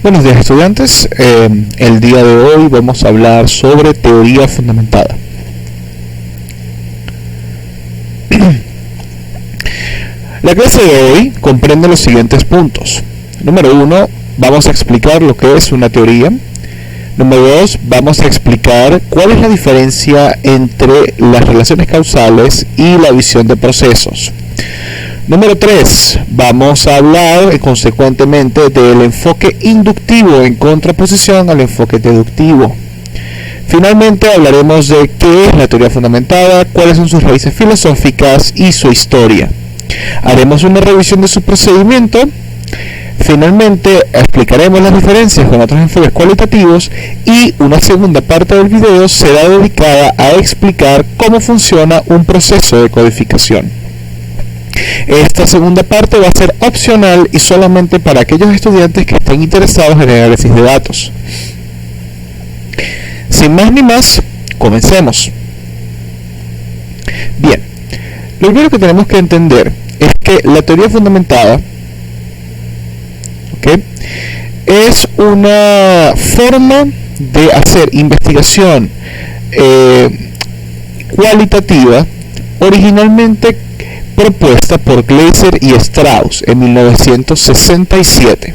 Buenos días, estudiantes. El día de hoy vamos a hablar sobre teoría fundamentada. La clase de hoy comprende los siguientes puntos. Número 1, vamos a explicar lo que es una teoría. Número 2, vamos a explicar cuál es la diferencia entre las relaciones causales y la visión de procesos. Número 3, vamos a hablar consecuentemente del enfoque inductivo en contraposición al enfoque deductivo. Finalmente hablaremos de qué es la teoría fundamentada, cuáles son sus raíces filosóficas y su historia. Haremos una revisión de su procedimiento. Finalmente explicaremos las diferencias con otros enfoques cualitativos y una segunda parte del video será dedicada a explicar cómo funciona un proceso de codificación. Esta segunda parte va a ser opcional y solamente para aquellos estudiantes que estén interesados en el análisis de datos. Sin más ni más, comencemos. Bien, lo primero que tenemos que entender es que la teoría fundamentada es una forma de hacer investigación cualitativa originalmente propuesta por Gleiser y Strauss en 1967.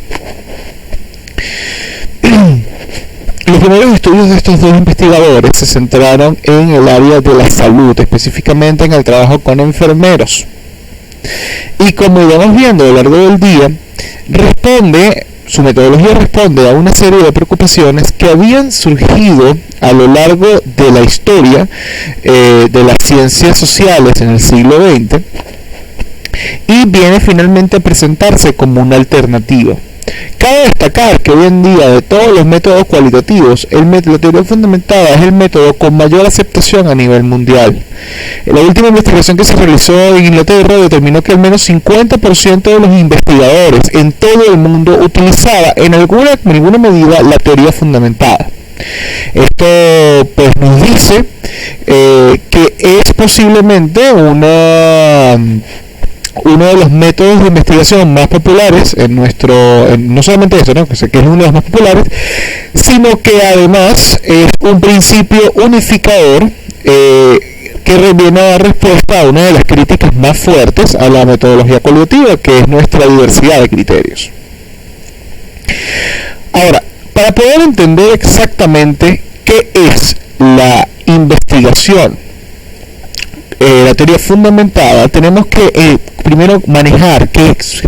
Los primeros estudios de estos dos investigadores se centraron en el área de la salud, específicamente en el trabajo con enfermeros. Y como íbamos viendo a lo largo del día, su metodología responde a una serie de preocupaciones que habían surgido a lo largo de la historia de las ciencias sociales en el siglo XX y viene finalmente a presentarse como una alternativa. Cabe destacar que hoy en día, de todos los métodos cualitativos, la teoría fundamentada es el método con mayor aceptación a nivel mundial. La última investigación que se realizó en Inglaterra determinó que al menos 50% de los investigadores en todo el mundo utilizaba en alguna medida la teoría fundamentada. Esto pues nos dice que es posiblemente uno de los métodos de investigación más populares no solamente eso, ¿no? Que es uno de los más populares, sino que además es un principio unificador que viene a dar respuesta a una de las críticas más fuertes a la metodología cualitativa, que es nuestra diversidad de criterios. Ahora, para poder entender exactamente qué es la investigación, la teoría fundamentada, tenemos que primero manejar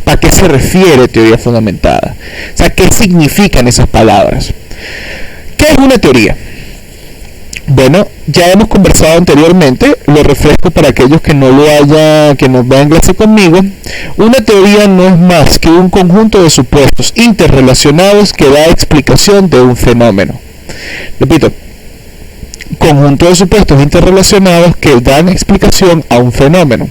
para qué se refiere teoría fundamentada. O sea, qué significan esas palabras. ¿Qué es una teoría? Bueno, ya hemos conversado anteriormente, lo refresco para aquellos que no vean clase conmigo. Una teoría no es más que un conjunto de supuestos interrelacionados que da explicación de un fenómeno. Repito, conjunto de supuestos interrelacionados que dan explicación a un fenómeno.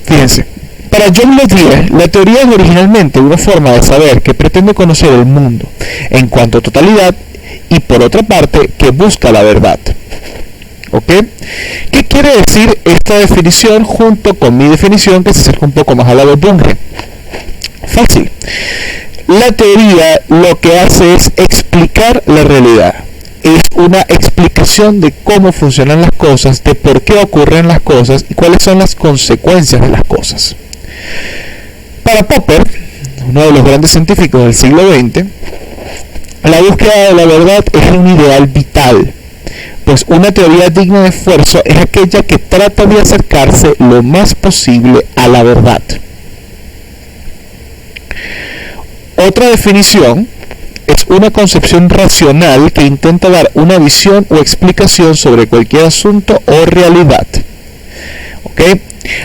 Fíjense, para John Lothier, la teoría es originalmente una forma de saber que pretende conocer el mundo en cuanto a totalidad y por otra parte que busca la verdad. ¿Ok? ¿Qué quiere decir esta definición junto con mi definición que se acerca un poco más a la de Bunge? Fácil. La teoría lo que hace es explicar la realidad. Es una explicación de cómo funcionan las cosas, de por qué ocurren las cosas y cuáles son las consecuencias de las cosas. Para Popper, uno de los grandes científicos del siglo XX, la búsqueda de la verdad es un ideal vital, pues una teoría digna de esfuerzo es aquella que trata de acercarse lo más posible a la verdad. Otra definición es una concepción racional que intenta dar una visión o explicación sobre cualquier asunto o realidad. ¿Ok?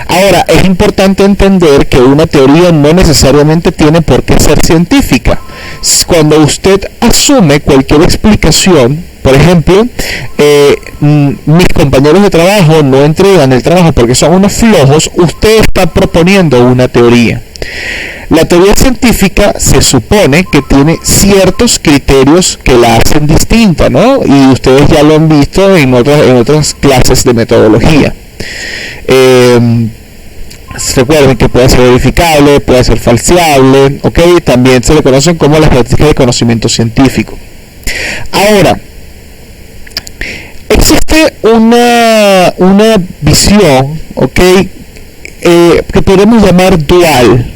Ahora, es importante entender que una teoría no necesariamente tiene por qué ser científica. Cuando usted asume cualquier explicación, por ejemplo, mis compañeros de trabajo no entregan el trabajo porque son unos flojos, usted está proponiendo una teoría. La teoría científica se supone que tiene ciertos criterios que la hacen distinta, ¿no? Y ustedes ya lo han visto en otras clases de metodología. Recuerden que puede ser verificable, puede ser falseable, ¿ok? También se le conocen como las prácticas de conocimiento científico. Ahora, existe una visión, ¿ok? Que podemos llamar dual,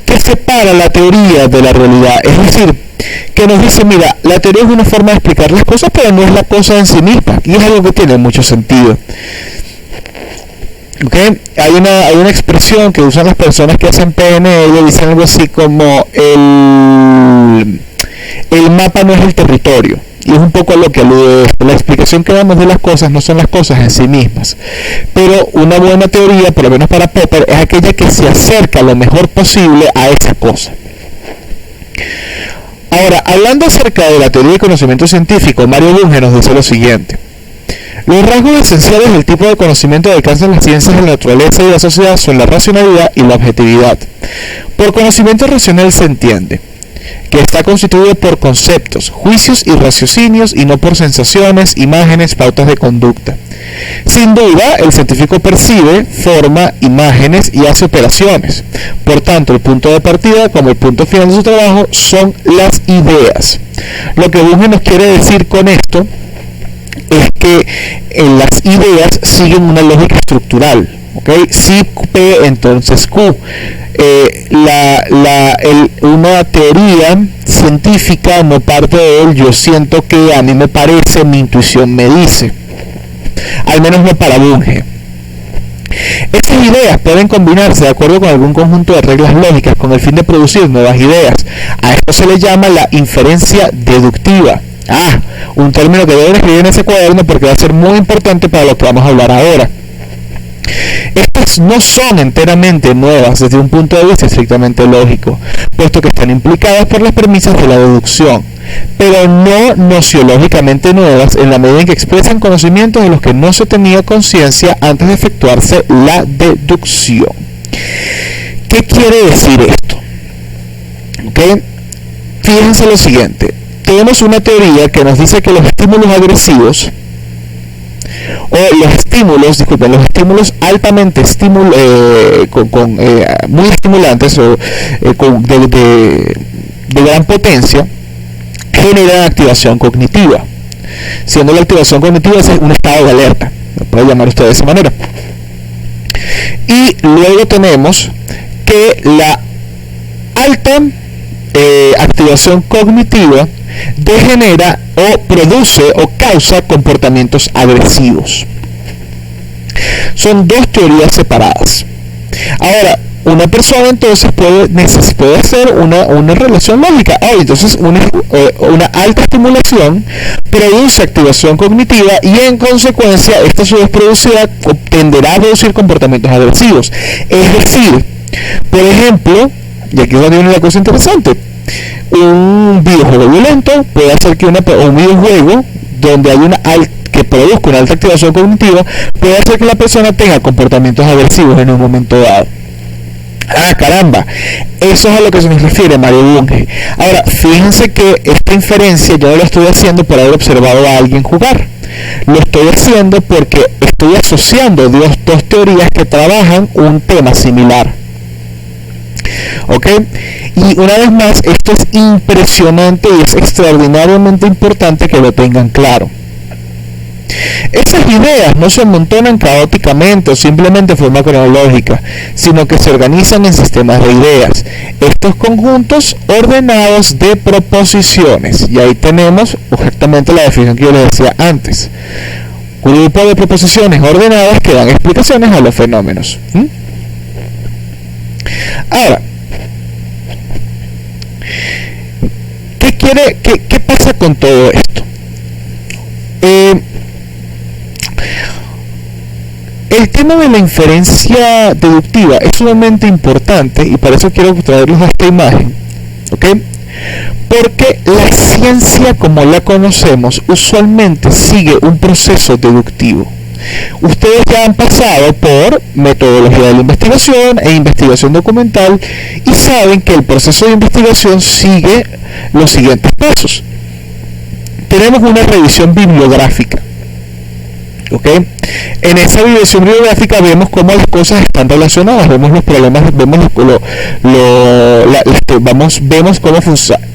que separa la teoría de la realidad. Es decir, que nos dice, mira, la teoría es una forma de explicar las cosas, pero no es la cosa en sí misma. Y es algo que tiene mucho sentido. Okay. Hay una expresión que usan las personas que hacen PNL, dicen algo así como el mapa no es el territorio, y es un poco a lo que alude esto. La explicación que damos de las cosas no son las cosas en sí mismas, pero una buena teoría, por lo menos para Popper, es aquella que se acerca lo mejor posible a esa cosa. Ahora, hablando acerca de la teoría del conocimiento científico, Mario Bunge nos dice lo siguiente: los rasgos esenciales del tipo de conocimiento que alcanzan las ciencias de la naturaleza y la sociedad son la racionalidad y la objetividad. Por conocimiento racional se entiende que está constituido por conceptos, juicios y raciocinios, y no por sensaciones, imágenes, pautas de conducta. Sin duda, el científico percibe, forma imágenes y hace operaciones. Por tanto, el punto de partida como el punto final de su trabajo son las ideas. Lo que Bunge nos quiere decir con esto es que las ideas siguen una lógica estructural, ¿okay? Si P, entonces Q. Una teoría científica no parte de él, yo siento que, a mí me parece, mi intuición me dice. Al menos no para Bunge. Estas ideas pueden combinarse de acuerdo con algún conjunto de reglas lógicas con el fin de producir nuevas ideas. A esto se le llama la inferencia deductiva. Un término que deben escribir en ese cuaderno porque va a ser muy importante para lo que vamos a hablar ahora. Estas no son enteramente nuevas desde un punto de vista estrictamente lógico, puesto que están implicadas por las premisas de la deducción, pero no nociológicamente nuevas en la medida en que expresan conocimientos de los que no se tenía conciencia antes de efectuarse la deducción. ¿Qué quiere decir esto? ¿Okay? Fíjense lo siguiente. Tenemos una teoría que nos dice que los estímulos agresivos, los estímulos altamente muy estimulantes o de gran potencia, generan activación cognitiva, siendo la activación cognitiva es un estado de alerta, lo puede llamar usted de esa manera. Y luego tenemos que la alta activación cognitiva degenera o produce o causa comportamientos agresivos. Son dos teorías separadas. Ahora, una persona entonces puede hacer una relación lógica. Entonces una alta estimulación produce activación cognitiva y en consecuencia esta a su vez tenderá a producir comportamientos agresivos. Es decir, por ejemplo, y aquí es donde viene una cosa interesante, un videojuego violento puede hacer que un videojuego donde hay que produzca una alta activación cognitiva puede hacer que la persona tenga comportamientos agresivos en un momento dado. Caramba, eso es a lo que se nos refiere Mario Bunge. Ahora, fíjense que esta inferencia yo no la estoy haciendo por haber observado a alguien jugar. Lo estoy haciendo porque estoy asociando dos teorías que trabajan un tema similar. ¿Ok? Y una vez más, esto es impresionante y es extraordinariamente importante que lo tengan claro. Esas ideas no se amontonan caóticamente o simplemente de forma cronológica, sino que se organizan en sistemas de ideas, estos conjuntos ordenados de proposiciones. Y ahí tenemos exactamente la definición que yo les decía antes. Grupo de proposiciones ordenadas que dan explicaciones a los fenómenos. Ahora, ¿qué pasa con todo esto? El tema de la inferencia deductiva es sumamente importante y para eso quiero traerles esta imagen, ¿ok? Porque la ciencia como la conocemos usualmente sigue un proceso deductivo. Ustedes ya han pasado por metodología de la investigación e investigación documental y saben que el proceso de investigación sigue los siguientes pasos. Tenemos una revisión bibliográfica. ¿Ok? En esa visión bibliográfica vemos cómo las cosas están relacionadas, vemos los problemas, vemos vemos cómo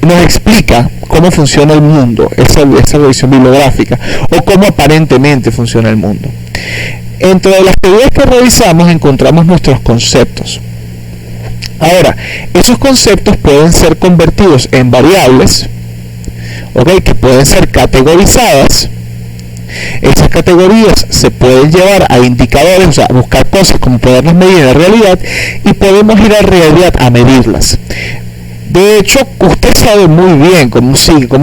nos explica cómo funciona el mundo, esa visión bibliográfica, o cómo aparentemente funciona el mundo. Entre las teorías que revisamos encontramos nuestros conceptos. Ahora, esos conceptos pueden ser convertidos en variables, ¿ok? Que pueden ser categorizadas. Esas categorías se pueden llevar a indicadores, o sea, a buscar cosas como poderlas medir en la realidad, y podemos ir a la realidad a medirlas. De hecho, usted sabe muy bien cómo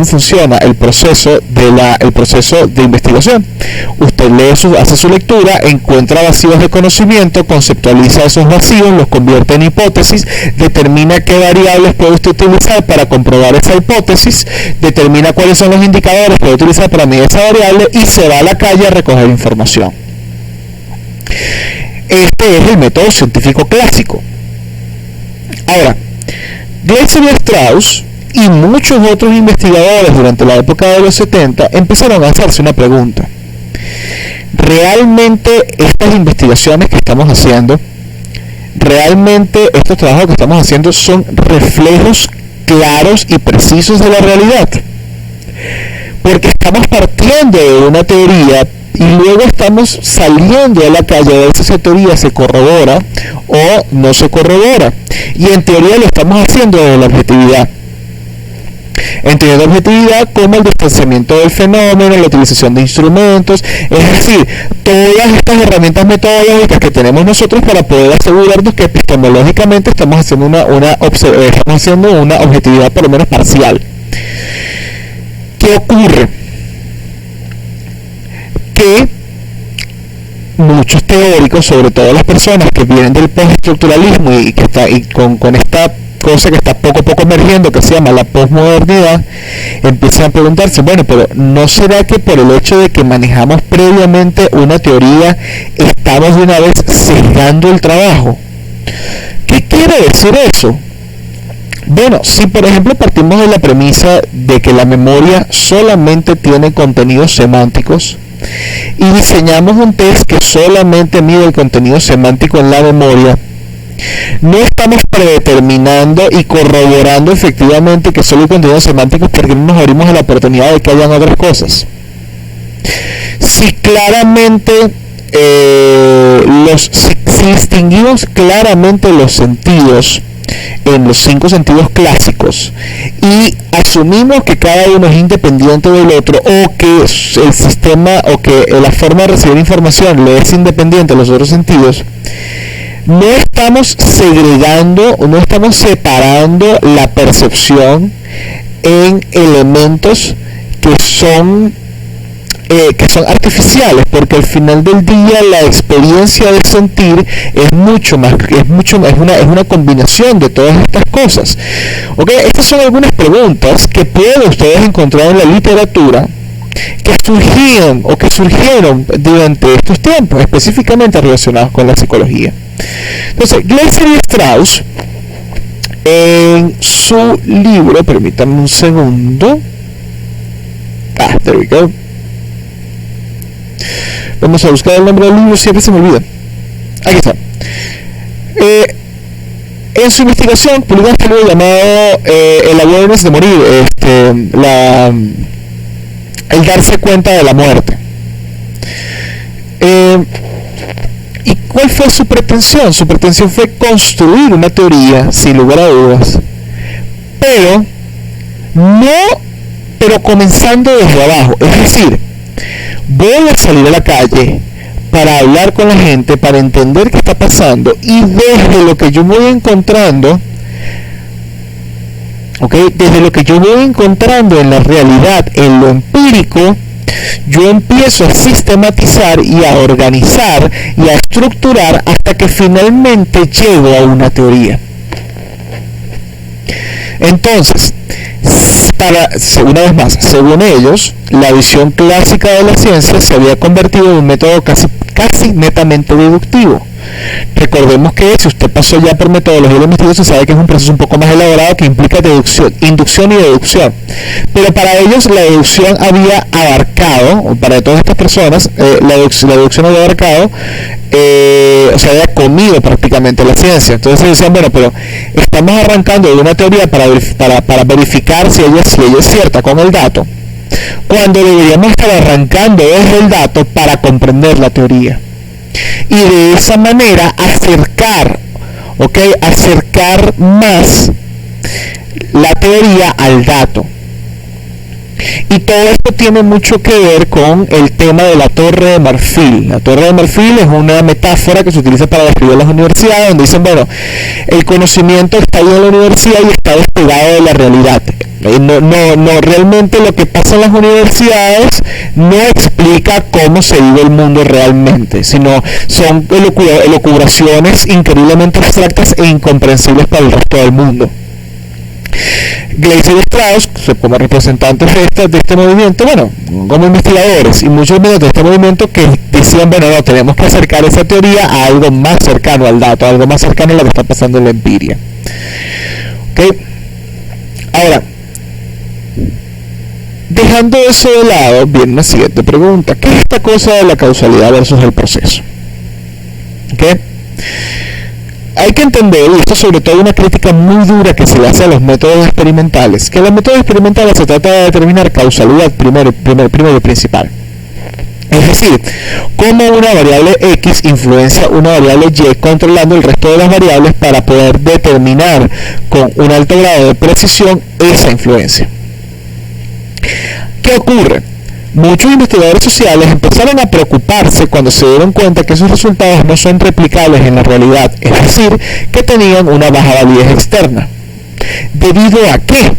funciona el proceso de investigación. Usted hace su lectura, encuentra vacíos de conocimiento, conceptualiza esos vacíos, los convierte en hipótesis, determina qué variables puede usted utilizar para comprobar esa hipótesis, determina cuáles son los indicadores que puede utilizar para medir esa variable y se va a la calle a recoger información. Este es el método científico clásico. Ahora, Gleiser y Strauss y muchos otros investigadores durante la época de los 70 empezaron a hacerse una pregunta. ¿Realmente estas investigaciones que estamos haciendo, realmente estos trabajos que estamos haciendo son reflejos claros y precisos de la realidad? Porque estamos partiendo de una teoría y luego estamos saliendo a la calle a ver si esa teoría se corrobora o no se corrobora, y en teoría lo estamos haciendo desde la objetividad, entendiendo objetividad como el distanciamiento del fenómeno, la utilización de instrumentos, es decir, todas estas herramientas metodológicas que tenemos nosotros para poder asegurarnos que epistemológicamente estamos haciendo una objetividad por lo menos parcial. ¿Qué ocurre? Que muchos teóricos, sobre todo las personas que vienen del postestructuralismo y que está con esta cosa que está poco a poco emergiendo, que se llama la posmodernidad, empiezan a preguntarse, bueno, pero ¿no será que por el hecho de que manejamos previamente una teoría estamos de una vez sesgando el trabajo? ¿Qué quiere decir eso? Bueno, si por ejemplo partimos de la premisa de que la memoria solamente tiene contenidos semánticos y diseñamos un test que solamente mide el contenido semántico en la memoria, no estamos predeterminando y corroborando efectivamente que solo hay contenidos semánticos, porque no nos abrimos a la oportunidad de que hayan otras cosas. Si claramente si distinguimos claramente los sentidos en los 5 sentidos clásicos y asumimos que cada uno es independiente del otro, o que el sistema o que la forma de recibir información le es independiente de los otros sentidos, no estamos segregando o no estamos separando la percepción en elementos que son artificiales, porque al final del día la experiencia de sentir es una combinación de todas estas cosas. ¿Okay? Estas son algunas preguntas que pueden ustedes encontrar en la literatura que surgieron durante estos tiempos, específicamente relacionados con la psicología. Entonces, Gleiser y Strauss, en su libro, permítanme un segundo, there we go. Vamos a buscar el nombre del libro, siempre se me olvida. Aquí está. En su investigación publicó este libro llamado El awareness de morir, el darse cuenta de la muerte. ¿Y cuál fue su pretensión? Su pretensión fue construir una teoría, sin lugar a dudas, pero comenzando desde abajo. Es decir, voy a salir a la calle para hablar con la gente, para entender qué está pasando, y desde lo que yo voy encontrando, desde lo que yo voy encontrando en la realidad, en lo empírico, yo empiezo a sistematizar y a organizar y a estructurar hasta que finalmente llego a una teoría. Entonces, una vez más, según ellos, la visión clásica de la ciencia se había convertido en un método casi netamente deductivo. Recordemos que si usted pasó ya por metodología de investigación, sabe que es un proceso un poco más elaborado que implica inducción y deducción. Pero para ellos la deducción había abarcado, o para todas estas personas, la deducción había abarcado, o sea, había comido prácticamente la ciencia. Entonces decían, bueno, pero estamos arrancando de una teoría para verificar si ella es cierta con el dato, cuando deberíamos estar arrancando desde el dato para comprender la teoría. Y de esa manera acercar más la teoría al dato. Y todo esto tiene mucho que ver con el tema de la Torre de Marfil. La Torre de Marfil es una metáfora que se utiliza para describir las universidades, donde dicen, bueno, el conocimiento está ahí en la universidad y está despegado de la realidad. No, realmente lo que pasa en las universidades no explica cómo se vive el mundo realmente, sino son elucubraciones increíblemente abstractas e incomprensibles para el resto del mundo. Gleiser y Strauss, como representantes de este movimiento, bueno, como investigadores y muchos miembros de este movimiento, que decían, bueno, no, tenemos que acercar esa teoría a algo más cercano al dato, a algo más cercano a lo que está pasando en la empiria. ¿Okay? Ahora, dejando eso de lado, viene una siguiente pregunta: ¿qué es esta cosa de la causalidad versus el proceso? ¿Okay? Hay que entender, y esto sobre todo una crítica muy dura que se le hace a los métodos experimentales, que los métodos experimentales se trata de determinar causalidad primero y principal. Es decir, cómo una variable X influencia una variable Y controlando el resto de las variables para poder determinar con un alto grado de precisión esa influencia. ¿Qué ocurre? Muchos investigadores sociales empezaron a preocuparse cuando se dieron cuenta que esos resultados no son replicables en la realidad, es decir, que tenían una baja validez externa. ¿Debido a qué?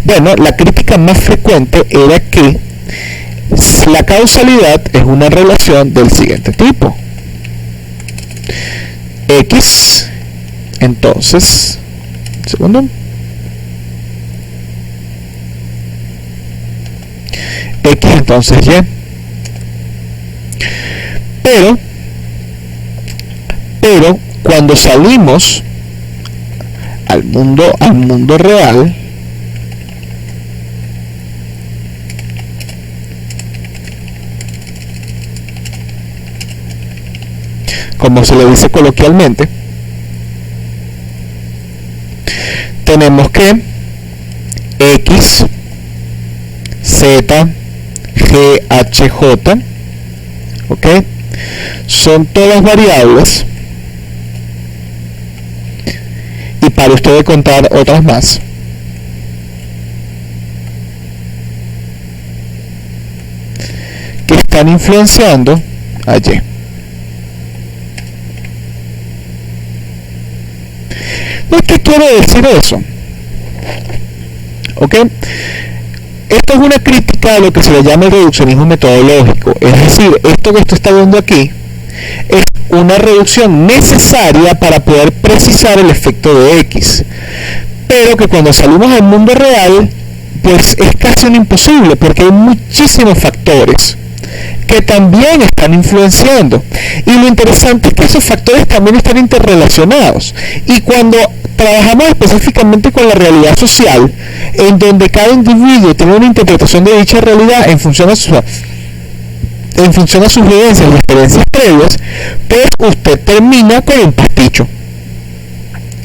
Bueno, la crítica más frecuente era que la causalidad es una relación del siguiente tipo: X, entonces, X entonces Y. Pero cuando salimos al mundo real, como se le dice coloquialmente, tenemos que X, Z, G, H, J, ¿ok? Son todas variables, y para usted contar otras más, que están influenciando a Y. ¿Qué quiere decir eso? ¿Ok? Esto es una crítica a lo que se le llama el reduccionismo metodológico, es decir, esto que usted está viendo aquí es una reducción necesaria para poder precisar el efecto de X, pero que cuando salimos al mundo real, pues es casi un imposible, porque hay muchísimos factores que también están influenciando, y lo interesante es que esos factores también están interrelacionados, y cuando trabajamos específicamente con la realidad social, en donde cada individuo tiene una interpretación de dicha realidad en función a sus vivencias y experiencias previas, pues usted termina con un pasticho,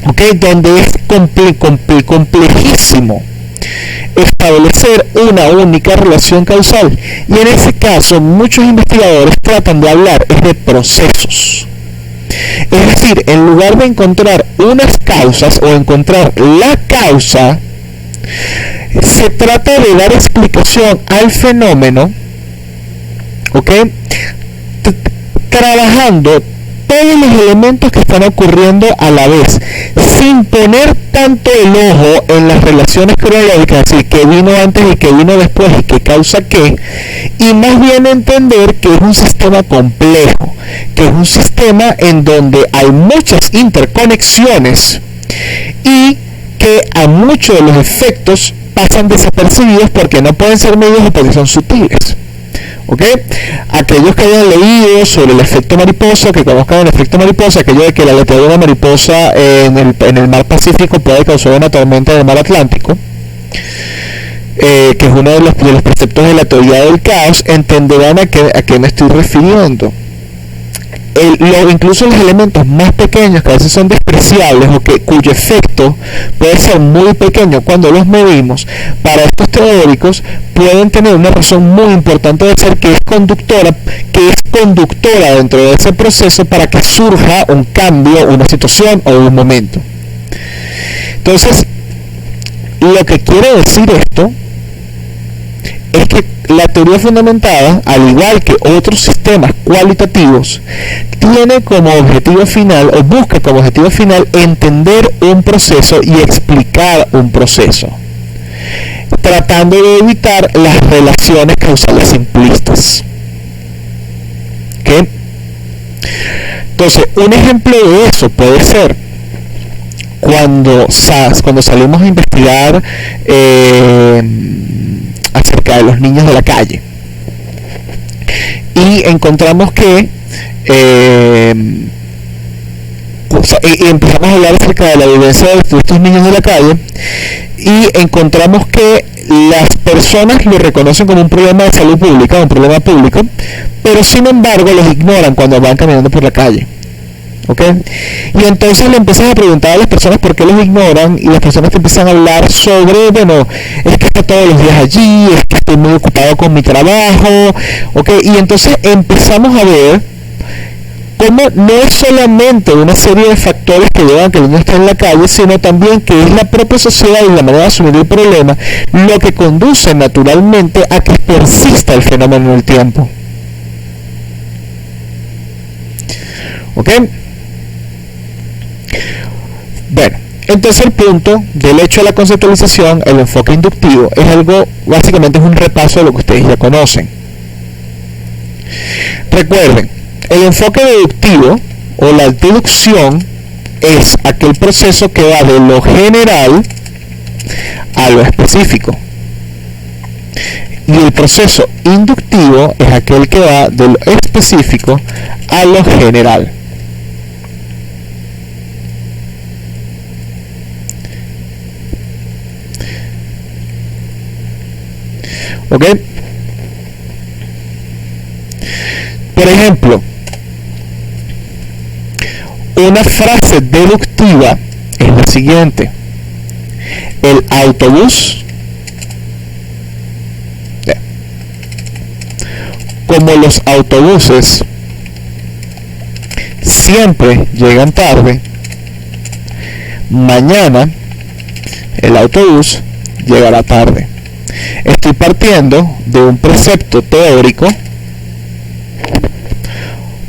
¿okay? Donde es complejísimo establecer una única relación causal, y en ese caso muchos investigadores tratan de hablar de procesos. Es decir, en lugar de encontrar unas causas o encontrar la causa, se trata de dar explicación al fenómeno, ¿ok? Trabajando todos los elementos que están ocurriendo a la vez, sin poner tanto el ojo en las relaciones cronológicas, es decir, que vino antes y que vino después y que causa qué, y más bien entender que es un sistema complejo, que es un sistema en donde hay muchas interconexiones y que a muchos de los efectos pasan desapercibidos porque no pueden ser medidos o porque son sutiles. ¿Ok? Aquellos que hayan leído sobre el efecto mariposa, que conozcan el efecto mariposa, aquello de que la aletería de una mariposa en el mar Pacífico puede causar una tormenta en el mar Atlántico, que es uno de los preceptos de la teoría del caos, entenderán a qué me estoy refiriendo. Incluso los elementos más pequeños, que a veces son despreciables o cuyo efecto puede ser muy pequeño cuando los medimos, para estos teóricos pueden tener una razón muy importante de ser, que es conductora dentro de ese proceso para que surja un cambio, una situación o un momento. Entonces, lo que quiere decir esto es que la teoría fundamentada, al igual que otros sistemas cualitativos, tiene como objetivo final, o busca como objetivo final, entender un proceso y explicar un proceso, tratando de evitar las relaciones causales simplistas. ¿Okay? Entonces, un ejemplo de eso puede ser cuando salimos a investigar acerca de los niños de la calle y encontramos que y empezamos a hablar acerca de la vivencia de estos niños de la calle, y encontramos que las personas lo reconocen como un problema de salud pública, un problema público, pero sin embargo los ignoran cuando van caminando por la calle. ¿Okay? Y entonces le empiezas a preguntar a las personas por qué los ignoran, y las personas te empiezan a hablar sobre, bueno, es que estoy todos los días allí, es que estoy muy ocupado con mi trabajo, ¿okay? Y entonces empezamos a ver cómo no es solamente una serie de factores que llevan a que el niño esté en la calle, sino también que es la propia sociedad y la manera de asumir el problema lo que conduce naturalmente a que persista el fenómeno en el tiempo. ¿Ok? Bueno, el tercer punto del hecho de la conceptualización, el enfoque inductivo, es algo, básicamente es un repaso de lo que ustedes ya conocen. Recuerden, el enfoque deductivo o la deducción es aquel proceso que va de lo general a lo específico. Y el proceso inductivo es aquel que va de lo específico a lo general. ¿Ok? Por ejemplo, una frase deductiva es la siguiente: el autobús, como los autobuses siempre llegan tarde, mañana el autobús llegará tarde. Estoy partiendo de un precepto teórico,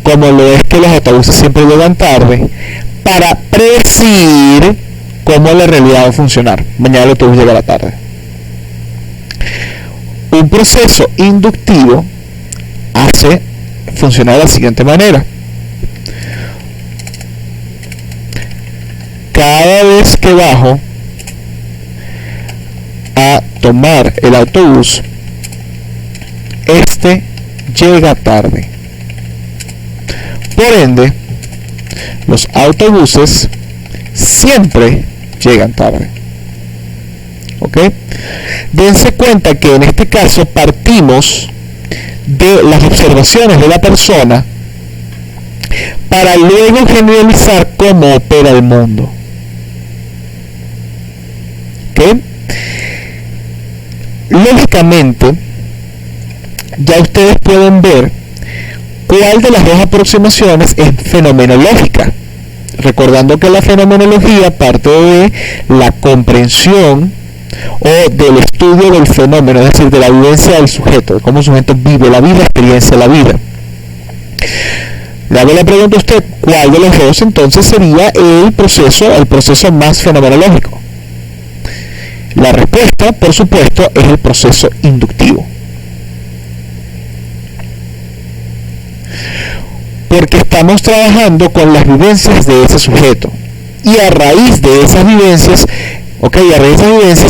como lo es que los autobuses siempre llegan tarde, para predecir cómo la realidad va a funcionar. Mañana el autobús llegará tarde. Un proceso inductivo hace funcionar de la siguiente manera: cada vez que bajo a tomar el autobús, este llega tarde. Por ende, los autobuses siempre llegan tarde. ¿Ok? Dense cuenta que en este caso partimos de las observaciones de la persona para luego generalizar cómo opera el mundo. ¿Ok? Lógicamente, ya ustedes pueden ver cuál de las dos aproximaciones es fenomenológica, recordando que la fenomenología parte de la comprensión o del estudio del fenómeno, es decir, de la vivencia del sujeto, de cómo el sujeto vive la vida, experiencia la vida. Le hago la pregunta a usted: ¿cuál de los dos entonces sería el proceso más fenomenológico? La respuesta, por supuesto, es el proceso inductivo. Porque estamos trabajando con las vivencias de ese sujeto. Y a raíz de esas vivencias,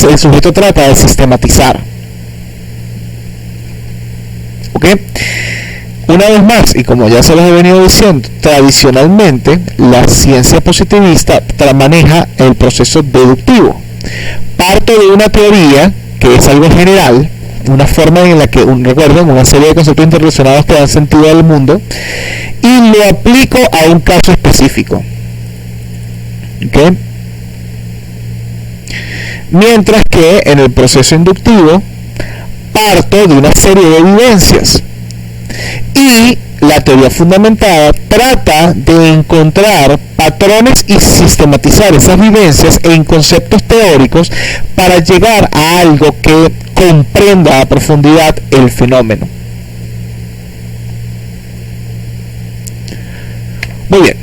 el sujeto trata de sistematizar. ¿Ok? Una vez más, y como ya se los he venido diciendo, tradicionalmente la ciencia positivista maneja el proceso deductivo. Parto de una teoría que es algo general, una forma en la que, recuerden, una serie de conceptos interrelacionados que dan sentido al mundo, y lo aplico a un caso específico. ¿Okay? Mientras que en el proceso inductivo parto de una serie de evidencias, y la teoría fundamentada trata de encontrar patrones y sistematizar esas vivencias en conceptos teóricos para llegar a algo que comprenda a profundidad el fenómeno. Muy bien.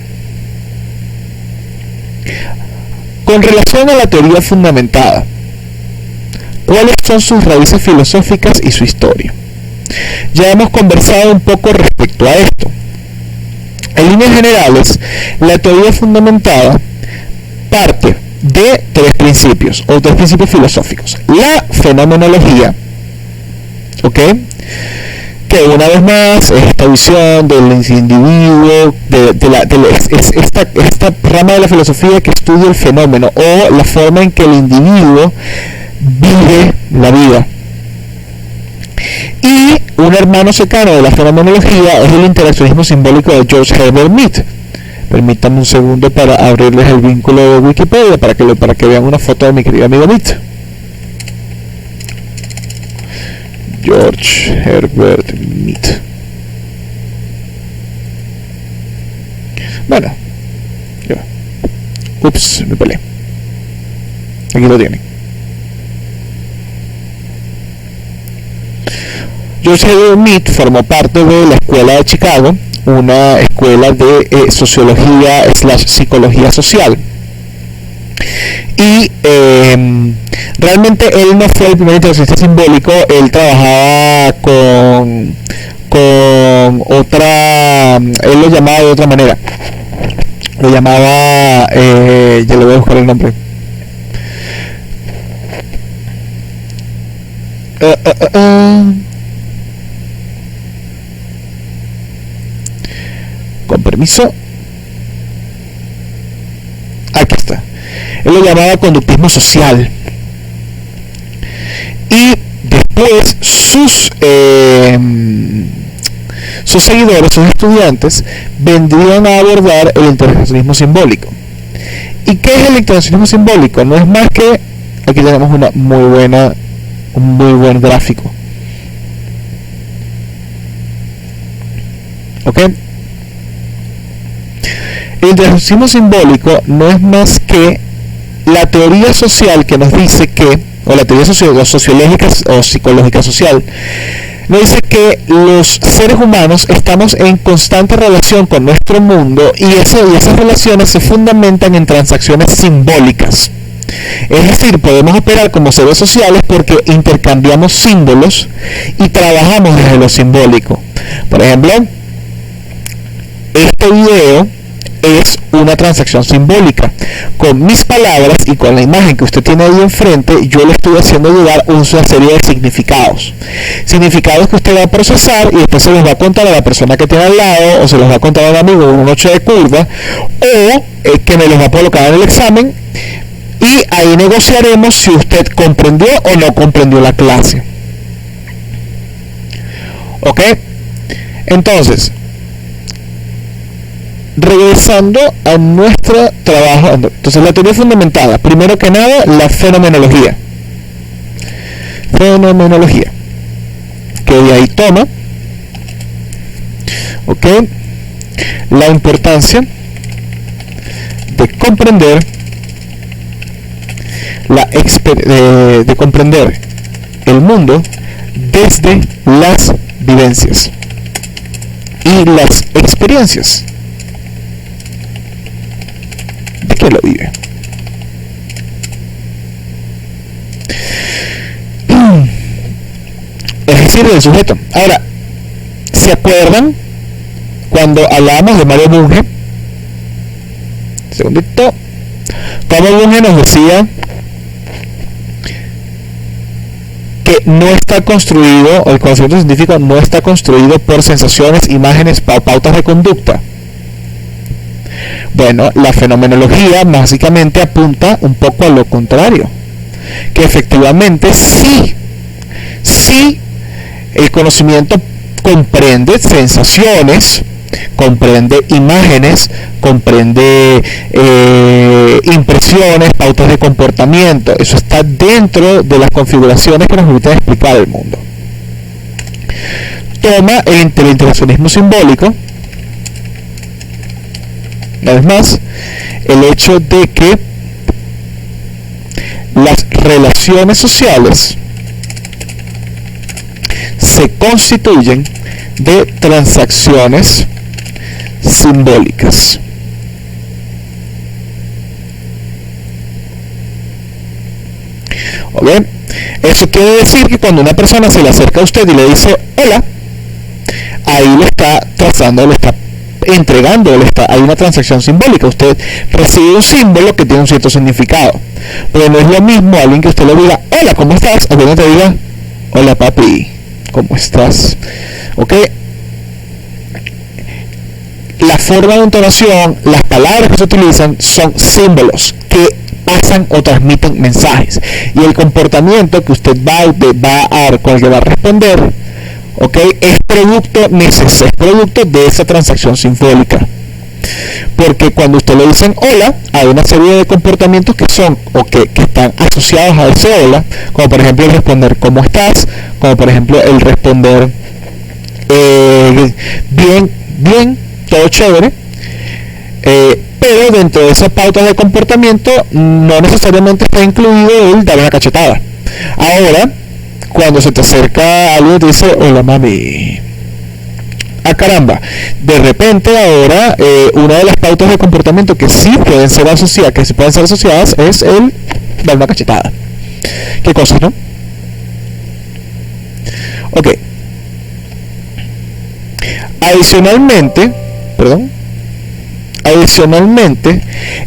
Con relación a la teoría fundamentada, ¿cuáles son sus raíces filosóficas y su historia? Ya hemos conversado un poco respecto a esto. En líneas generales, la teoría fundamentada parte de tres principios filosóficos. La fenomenología, ¿ok? Que una vez más es esta visión del individuo, esta rama de la filosofía que estudia el fenómeno o la forma en que el individuo vive la vida. Y un hermano cercano de la fenomenología es el interaccionismo simbólico de George Herbert Mead. Permítanme un segundo para abrirles el vínculo de Wikipedia para que vean una foto de mi querido amigo Mead. George Herbert Mead. Bueno, ups, me peleé. Aquí lo tienen. George Herbert Mead formó parte de la Escuela de Chicago, una escuela de sociología / psicología social. Y realmente él no fue el primer interaccionista simbólico, él trabajaba con otra, él lo llamaba de otra manera, lo llamaba, ya le voy a buscar el nombre. Con permiso, aquí está. Él lo llamaba conductismo social. Y después sus seguidores, sus estudiantes, vendrían a abordar el interaccionismo simbólico. ¿Y qué es el interaccionismo simbólico? No es más que, aquí tenemos un muy buen gráfico. ¿Ok? El interaccionismo simbólico no es más que la teoría social que nos dice que, o la teoría sociológica o psicológica social, nos dice que los seres humanos estamos en constante relación con nuestro mundo y esas relaciones se fundamentan en transacciones simbólicas. Es decir, podemos operar como seres sociales porque intercambiamos símbolos y trabajamos desde lo simbólico. Por ejemplo, este video es una transacción simbólica. Con mis palabras y con la imagen que usted tiene ahí enfrente, yo le estoy haciendo llegar una serie de significados. Significados que usted va a procesar y después se los va a contar a la persona que tiene al lado, o se los va a contar a un amigo en una noche de curva, o que me los va a colocar en el examen, y ahí negociaremos si usted comprendió o no comprendió la clase. ¿Ok? Entonces, regresando a nuestro trabajo, entonces la teoría fundamentada, primero que nada, la fenomenología, que de ahí toma, ¿ok?, la importancia de comprender de comprender el mundo desde las vivencias y las experiencias de quien lo vive. Es decir, del sujeto. Ahora, ¿se acuerdan cuando hablábamos de Mario Bunge? Segundito. Mario Bunge nos decía que no está construido, o el conocimiento científico no está construido por sensaciones, imágenes, pautas de conducta. Bueno, la fenomenología básicamente apunta un poco a lo contrario, que efectivamente sí el conocimiento comprende sensaciones, comprende imágenes, comprende impresiones, pautas de comportamiento. Eso está dentro de las configuraciones que nos permiten explicar el mundo. Toma el interaccionismo simbólico, una vez más, el hecho de que las relaciones sociales se constituyen de transacciones simbólicas. ¿Ok? Eso quiere decir que cuando una persona se le acerca a usted y le dice hola, ahí le está trazando, le está entregando, hay una transacción simbólica. Usted recibe un símbolo que tiene un cierto significado, pero no es lo mismo alguien que usted le diga hola, ¿cómo estás? A alguien te diga hola papi, ¿cómo estás? ¿Ok? La forma de entonación, las palabras que se utilizan son símbolos que pasan o transmiten mensajes, y el comportamiento que usted va a con el que va a responder, ¿ok?, es producto de esa transacción simbólica. Porque cuando usted le dicen hola, hay una serie de comportamientos que son o que están asociados a ese hola, como por ejemplo el responder ¿cómo estás?, como por ejemplo el responder bien, todo chévere, pero dentro de esas pautas de comportamiento no necesariamente está incluido el dar una cachetada. Ahora, cuando se te acerca alguien y te dice hola mami, caramba, de repente ahora una de las pautas de comportamiento que sí pueden ser asociadas, es el dar una cachetada. ¿Qué cosa, no? Ok. Adicionalmente,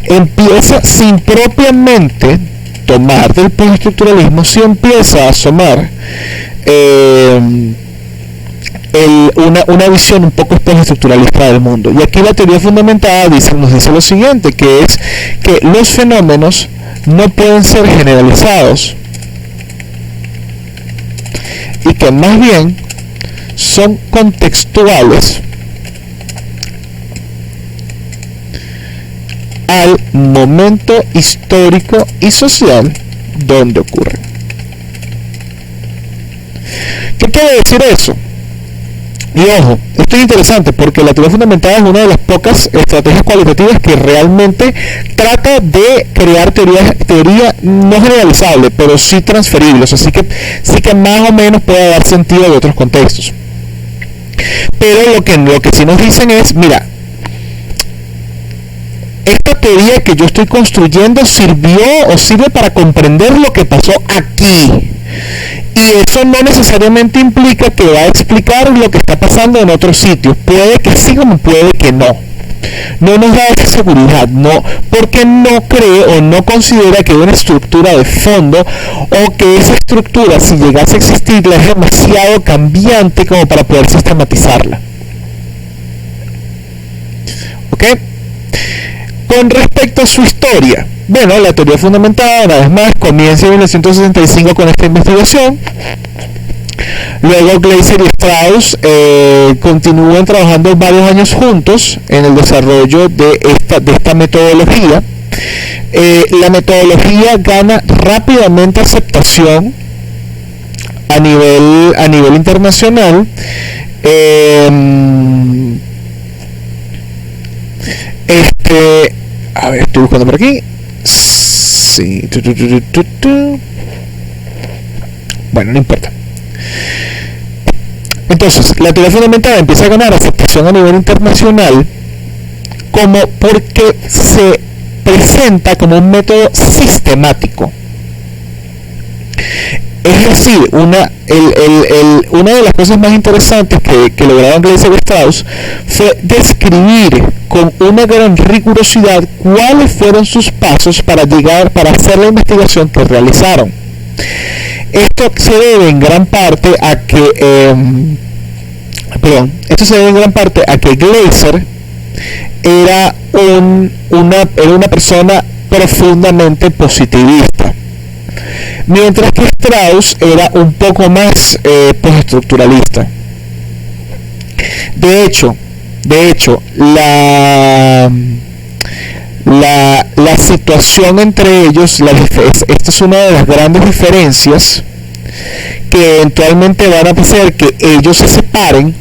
empieza sin propiamente tomar del postestructuralismo, sí empieza a asomar una visión un poco postestructuralista del mundo. Y aquí la teoría fundamentada nos dice lo siguiente, que es que los fenómenos no pueden ser generalizados y que más bien son contextuales al momento histórico y social donde ocurre. ¿Qué quiere decir eso? Y ojo, esto es interesante porque la teoría fundamentada es una de las pocas estrategias cualitativas que realmente trata de crear teoría no generalizable, pero sí transferible, así que sí que más o menos puede dar sentido de otros contextos. Pero lo que sí nos dicen es, mira, esta teoría que yo estoy construyendo sirve para comprender lo que pasó aquí. Y eso no necesariamente implica que va a explicar lo que está pasando en otros sitios. Puede que sí, como puede que no. No nos da esa seguridad, no, porque no cree o no considera que hay una estructura de fondo, o que esa estructura, si llegase a existir, es demasiado cambiante como para poder sistematizarla. ¿Ok? Con respecto a su historia, bueno, la teoría fundamentada, una vez más, comienza en 1965 con esta investigación. Luego Gleiser y Strauss continúan trabajando varios años juntos en el desarrollo de esta metodología. La metodología gana rápidamente aceptación a nivel internacional. A ver, estoy buscando por aquí. Sí. Bueno, no importa. Entonces, la teoría fundamental empieza a ganar aceptación a nivel internacional como porque se presenta como un método sistemático. Es decir, una de las cosas más interesantes que lograron Gleiser y Strauss fue describir con una gran rigurosidad cuáles fueron sus pasos para hacer la investigación que realizaron. Esto se debe en gran parte a que Gleiser era una persona profundamente positivista, mientras que Strauss era un poco más postestructuralista. De hecho, la situación entre ellos, esta es una de las grandes diferencias que eventualmente van a hacer que ellos se separen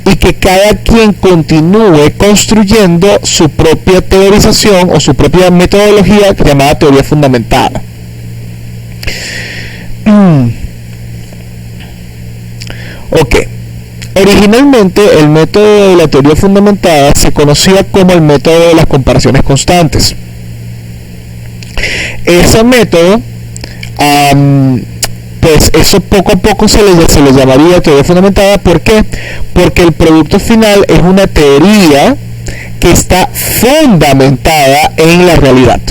y que cada quien continúe construyendo su propia teorización o su propia metodología llamada teoría fundamentada. Ok. Originalmente el método de la teoría fundamentada se conocía como el método de las comparaciones constantes. Ese método, pues eso poco a poco se le llamaría teoría fundamentada. ¿Por qué? Porque el producto final es una teoría que está fundamentada en la realidad.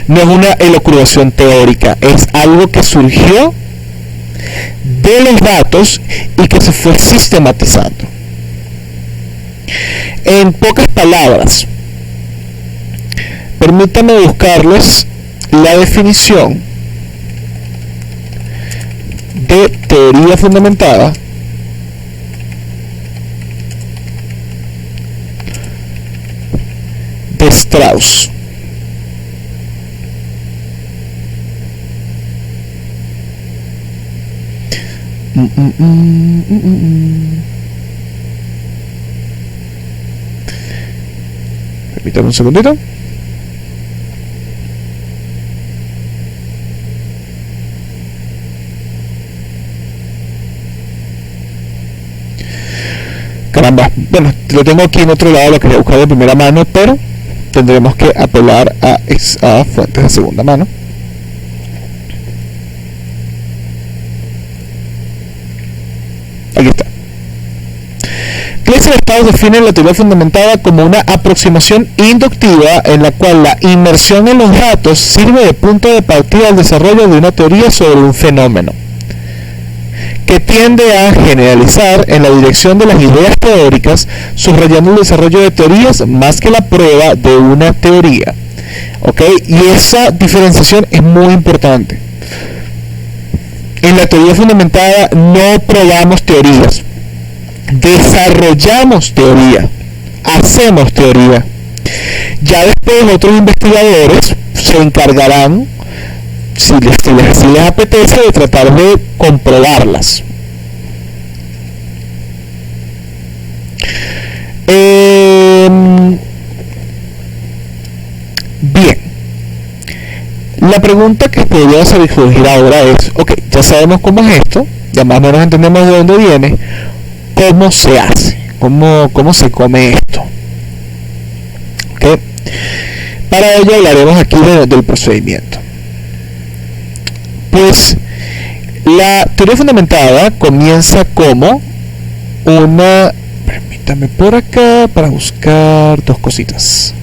No es una elucubración teórica, es algo que surgió de los datos y que se fue sistematizando. En pocas palabras, permítanme buscarles la definición de teoría fundamentada de Strauss. Permítame un segundito. Caramba, bueno, lo tengo aquí en otro lado, lo quería buscar de primera mano, pero tendremos que apelar a fuentes de segunda mano. Aquí está. Gleiser y Strauss definen la teoría fundamentada como una aproximación inductiva en la cual la inmersión en los datos sirve de punto de partida al desarrollo de una teoría sobre un fenómeno, que tiende a generalizar en la dirección de las ideas teóricas, subrayando el desarrollo de teorías más que la prueba de una teoría. ¿Ok? Y esa diferenciación es muy importante. En la teoría fundamentada no probamos teorías, desarrollamos teoría, hacemos teoría. Ya después otros investigadores se encargarán, si les apetece, de tratar de comprobarlas. Bien, la pregunta que podría surgir ahora es, ok, ya sabemos cómo es esto, ya más o menos entendemos de dónde viene, ¿cómo se hace? ¿Cómo se come esto? ¿Okay? Para ello hablaremos aquí del procedimiento. Pues la teoría fundamentada comienza como una... Permítame por acá para buscar dos cositas.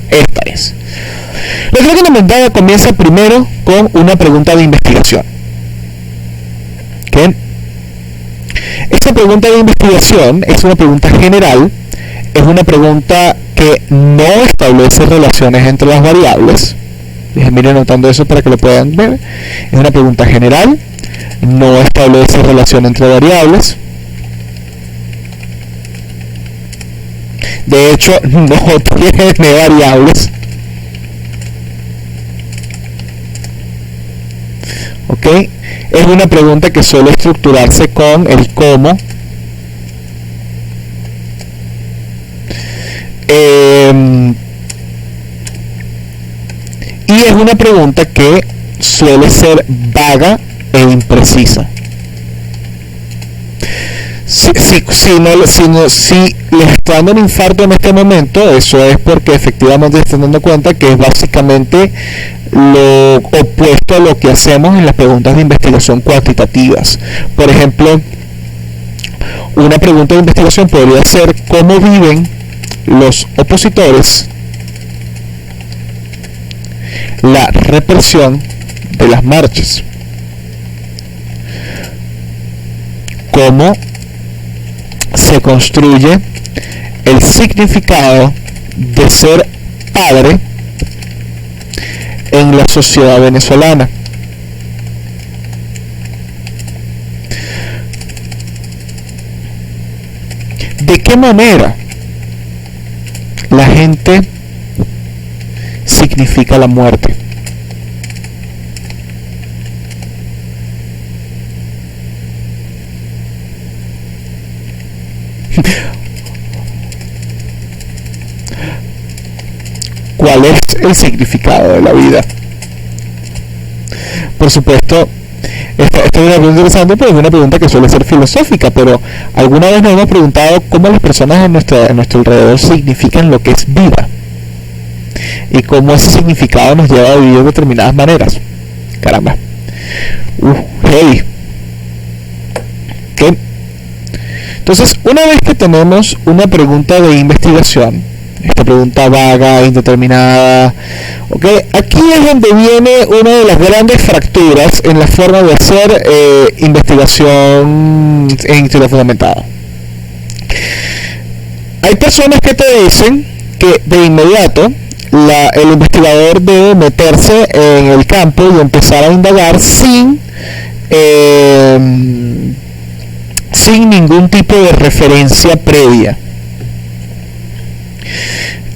Esta es. La teoría fundamentada comienza primero con una pregunta de investigación. ¿Okay? Esta pregunta de investigación es una pregunta general, es una pregunta que no establece relaciones entre las variables. Déjenme ir anotando eso para que lo puedan ver. Es una pregunta general, no establece relación entre variables. De hecho, no tiene variables. ¿Ok? Es una pregunta que suele estructurarse con el cómo. Y es una pregunta que suele ser vaga e imprecisa. Si les está dando un infarto en este momento, eso es porque efectivamente se están dando cuenta que es básicamente lo opuesto a lo que hacemos en las preguntas de investigación cuantitativas. Por ejemplo, una pregunta de investigación podría ser: ¿cómo viven los opositores la represión de las marchas. Cómo se construye el significado de ser padre en la sociedad venezolana. ¿De qué manera la gente significa la muerte? ¿Cuál es el significado de la vida? Por supuesto, esta es una pregunta interesante, pero es una pregunta que suele ser filosófica, pero alguna vez nos hemos preguntado cómo las personas en nuestro alrededor significan lo que es vida y cómo ese significado nos lleva a vivir de determinadas maneras. Caramba. Heavy. ¿Qué? Entonces, una vez que tenemos una pregunta de investigación, esta pregunta vaga, indeterminada, ¿okay? Aquí es donde viene una de las grandes fracturas en la forma de hacer investigación en historia fundamentada. Hay personas que te dicen que de inmediato el investigador debe meterse en el campo y empezar a indagar sin ningún tipo de referencia previa.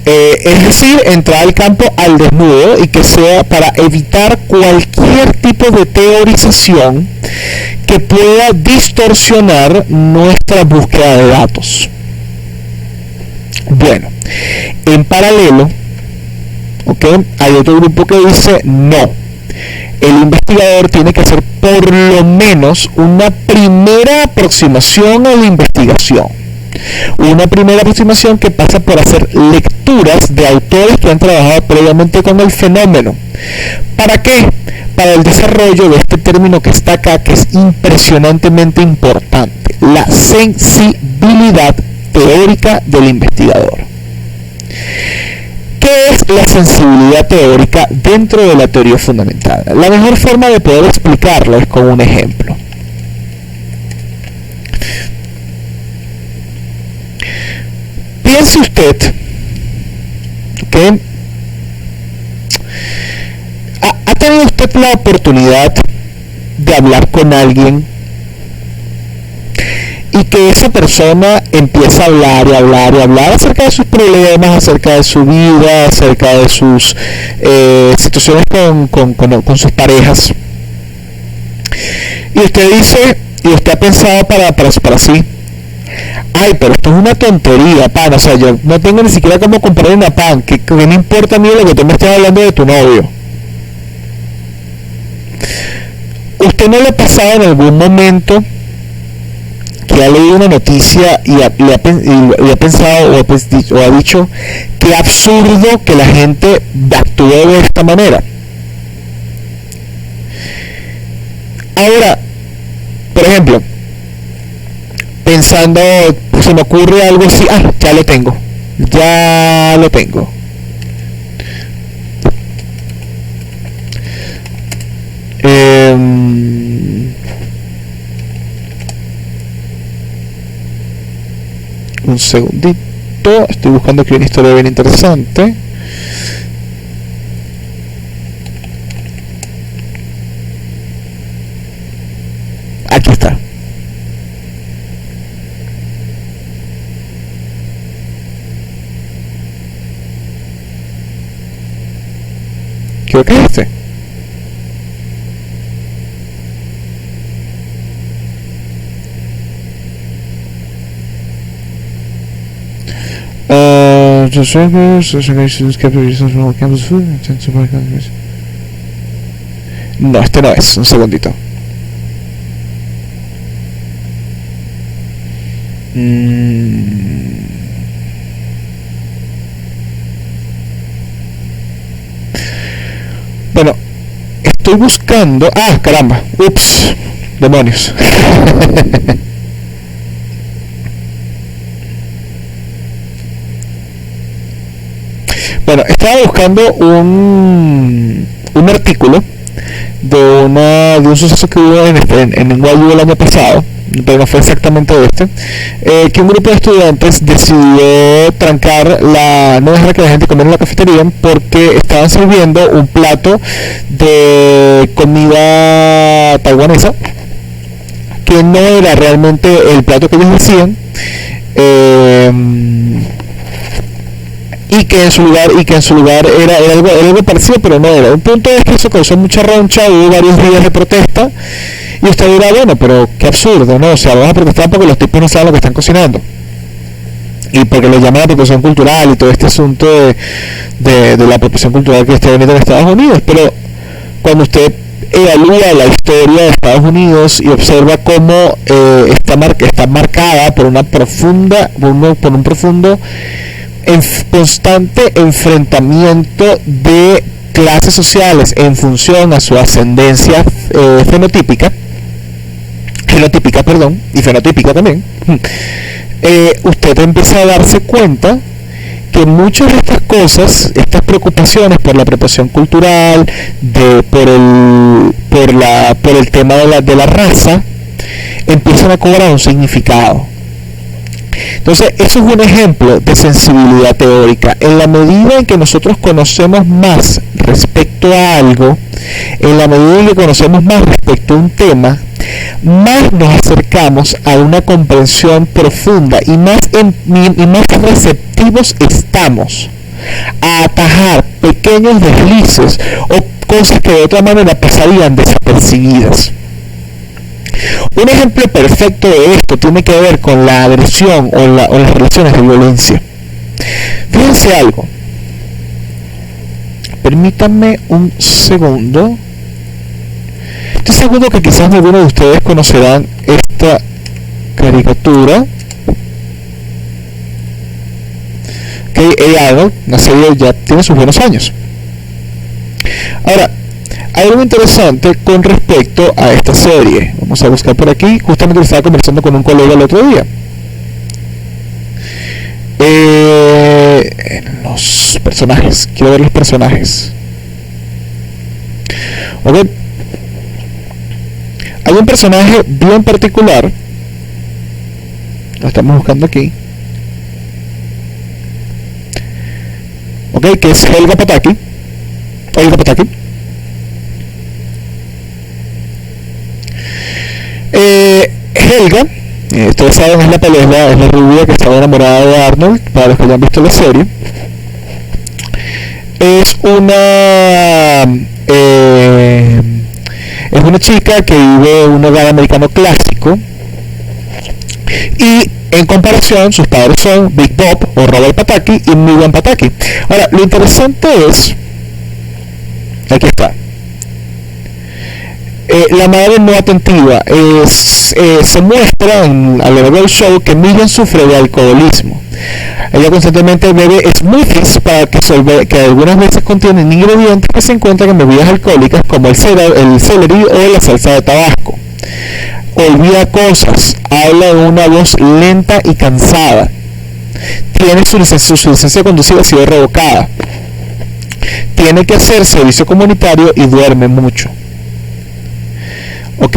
Es decir, entrar al campo al desnudo y que sea para evitar cualquier tipo de teorización que pueda distorsionar nuestra búsqueda de datos. Bueno, en paralelo, hay otro grupo que dice no. El investigador tiene que hacer por lo menos una primera aproximación a la investigación. Una primera aproximación que pasa por hacer lecturas de autores que han trabajado previamente con el fenómeno. ¿Para qué? Para el desarrollo de este término que está acá, que es impresionantemente importante: la sensibilidad teórica del investigador. ¿Qué es la sensibilidad teórica dentro de la teoría fundamental? La mejor forma de poder explicarlo es con un ejemplo. Piense usted que ha tenido usted la oportunidad de hablar con alguien y que esa persona empieza a hablar y hablar y hablar acerca de sus problemas, acerca de su vida, acerca de sus situaciones con sus parejas, y usted dice, y usted ha pensado para sí: ay, pero esto es una tontería, pan, o sea, yo no tengo ni siquiera cómo comprar una pan, que me importa a mí lo que tú me estás hablando de tu novio. ¿Usted no le ha pasado en algún momento que ha leído una noticia y ha pensado o ha dicho qué absurdo que la gente actúe de esta manera? Ahora, por ejemplo, pensando, se me ocurre algo así: ya lo tengo. Un segundito, estoy buscando aquí una historia bien interesante. Aquí está. Creo que es este. No, este no es. Un segundito. Bueno, estoy buscando... caramba. Ups. Demonios. Bueno, estaba buscando un artículo de un suceso que hubo en NYU el año pasado, pero no fue exactamente que un grupo de estudiantes decidió trancar no dejar que la gente comiera en la cafetería porque estaban sirviendo un plato de comida taiwanesa que no era realmente el plato que ellos decían, y que en su lugar era algo parecido, pero no era. Un punto es que eso causó mucha roncha, hubo varios días de protesta, y usted dirá, bueno, pero qué absurdo, ¿no? O sea, vamos a protestar porque los tipos no saben lo que están cocinando, y porque le llaman apropiación cultural y todo este asunto de la apropiación cultural que está veniendo en Estados Unidos. Pero cuando usted evalúa la historia de Estados Unidos y observa cómo está marcada por un profundo constante enfrentamiento de clases sociales en función a su ascendencia fenotípica y fenotípica también, usted empieza a darse cuenta que muchas de estas cosas, estas preocupaciones por la apropiación cultural, por el tema de la raza, empiezan a cobrar un significado. Entonces, eso es un ejemplo de sensibilidad teórica. En la medida en que nosotros conocemos más respecto a algo, en la medida en que conocemos más respecto a un tema, más nos acercamos a una comprensión profunda y más receptivos estamos a atajar pequeños deslices o cosas que de otra manera pasarían desapercibidas. Un ejemplo perfecto de esto tiene que ver con la agresión o las relaciones de violencia. Fíjense algo. Permítanme un segundo. Estoy seguro que quizás algunos de ustedes conocerán esta caricatura. Que Arnold, una serie ya tiene sus buenos años. Ahora, hay algo interesante con respecto a esta serie. Vamos a buscar por aquí. Justamente estaba conversando con un colega el otro día. Los personajes. Quiero ver los personajes. Ok. Hay un personaje bien particular. Lo estamos buscando aquí. Ok, que es Helga Pataki. Helga, ustedes saben, es la rubia que estaba enamorada de Arnold, para los que hayan visto la serie. Es una chica que vive en un hogar americano clásico, y en comparación sus padres son Big Bob o Robert Pataki y Miriam Pataki. Ahora, lo interesante es, aquí está, la madre no atentiva. Se muestra a lo largo del show que Miriam sufre de alcoholismo. Ella constantemente bebe smoothies que algunas veces contienen ingredientes que se encuentran en bebidas alcohólicas como el celery o la salsa de tabasco. Olvida cosas, habla de una voz lenta y cansada. Tiene su licencia de conducir ha sido revocada. Tiene que hacer servicio comunitario y duerme mucho. ¿Ok?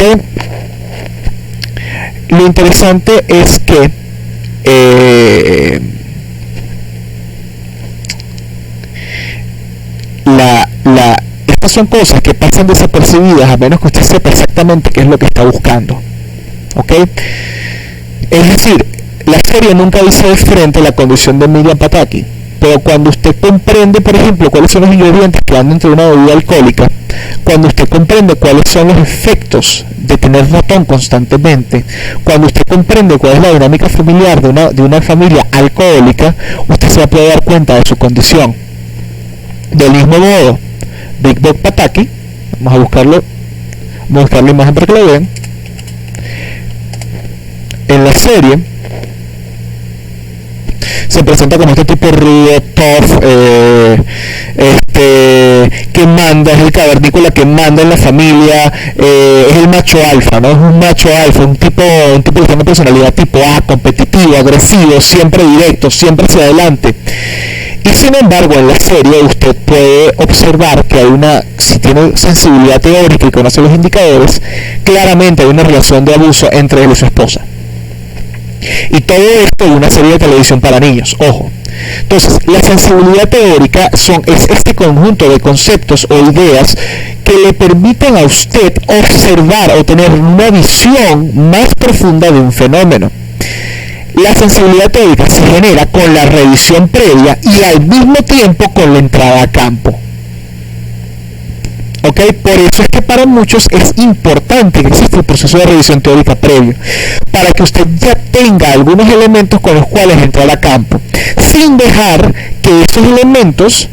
Lo interesante es que estas son cosas que pasan desapercibidas a menos que usted sepa exactamente qué es lo que está buscando. ¿Ok? Es decir, la serie nunca dice de frente la condición de Miriam Pataki, pero cuando usted comprende, por ejemplo, cuáles son los ingredientes que van dentro de una bebida alcohólica, cuando usted comprende cuáles son los efectos de tener ratón constantemente, cuando usted comprende cuál es la dinámica familiar de una familia alcohólica, usted se va a poder dar cuenta de su condición. Del mismo modo, Big Bob Pataki, vamos a buscar la imagen para que lo vean. En la serie se presenta como este tipo rudo, tough, que manda, es el cavernícola que manda en la familia, es el macho alfa, ¿no? Es un macho alfa, un tipo que tiene una personalidad tipo A, competitivo, agresivo, siempre directo, siempre hacia adelante. Y sin embargo, en la serie usted puede observar que si tiene sensibilidad teórica y conoce los indicadores, claramente hay una relación de abuso entre él y su esposa. Y todo esto en una serie de televisión para niños, ojo. Entonces, la sensibilidad teórica es este conjunto de conceptos o ideas que le permiten a usted observar o tener una visión más profunda de un fenómeno. La sensibilidad teórica se genera con la revisión previa y al mismo tiempo con la entrada a campo. ¿Ok? Por eso es que para muchos es importante que exista el proceso de revisión teórica previo, para que usted ya tenga algunos elementos con los cuales entrar a campo, sin dejar que esos elementos,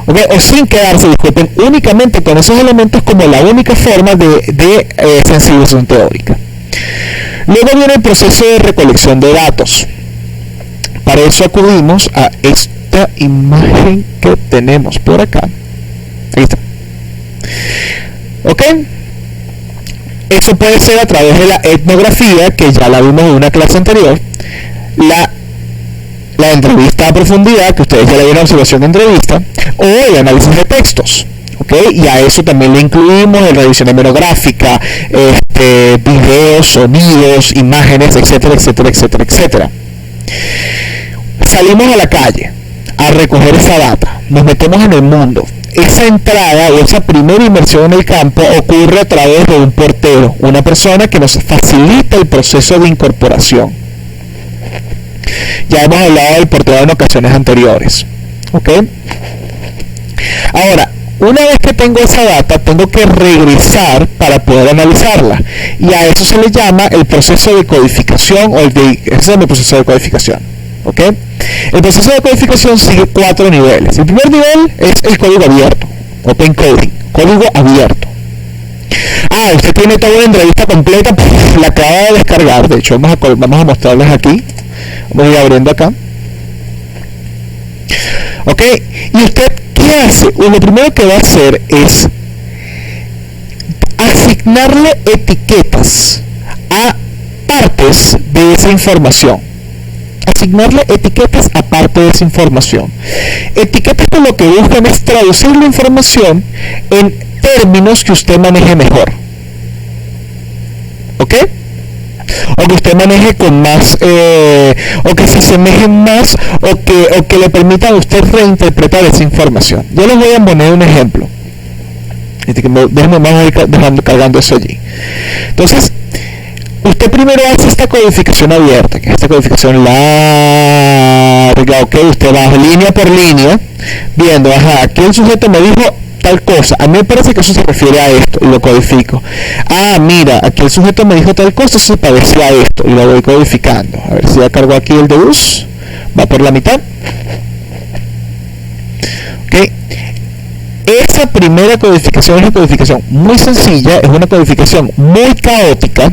¿okay? O sin quedarse, disculpen, únicamente con esos elementos como la única forma de sensibilización teórica. Luego viene el proceso de recolección de datos. Para eso acudimos a esta imagen que tenemos por acá. Ahí está. ¿Ok? Eso puede ser a través de la etnografía, que ya la vimos en una clase anterior, la entrevista a profundidad, que ustedes ya le dieron observación de entrevista, o el análisis de textos. ¿Okay? Y a eso también le incluimos la revisión hemerográfica, videos, sonidos, imágenes, etcétera, etcétera, etcétera, etcétera. Salimos a la calle a recoger esa data, nos metemos en el mundo. Esa entrada o esa primera inmersión en el campo ocurre a través de un portero, una persona que nos facilita el proceso de incorporación. Ya hemos hablado del portero en ocasiones anteriores. ¿Ok? Ahora, una vez que tengo esa data, tengo que regresar para poder analizarla. Y a eso se le llama el proceso de codificación o ese es el proceso de codificación. ¿Ok? El proceso de codificación sigue 4 niveles. El primer nivel es el código abierto, Open Coding, código abierto. Usted tiene toda una entrevista completa, la acaba de descargar. De hecho, vamos a mostrarles aquí. Vamos a ir abriendo acá. ¿Ok? ¿Y usted qué hace? Lo primero que va a hacer es asignarle etiquetas a partes de esa información. Asignarle etiquetas a parte de esa información. Etiquetas que lo que buscan es traducir la información en términos que usted maneje mejor. ¿Ok? O que usted maneje con más, o que se asemejen más, o que le permitan a usted reinterpretar esa información. Yo les voy a poner un ejemplo. Déjenme más dejando cargando eso allí. Entonces, usted primero hace esta codificación abierta, que es esta codificación larga, ok, usted va línea por línea, viendo, aquí el sujeto me dijo tal cosa, a mí me parece que eso se refiere a esto, y lo codifico. Mira, aquí el sujeto me dijo tal cosa, eso se parecía a esto, y lo voy codificando. A ver si ya cargo aquí el de bus, va por la mitad. Ok. Esa primera codificación es una codificación muy sencilla, es una codificación muy caótica,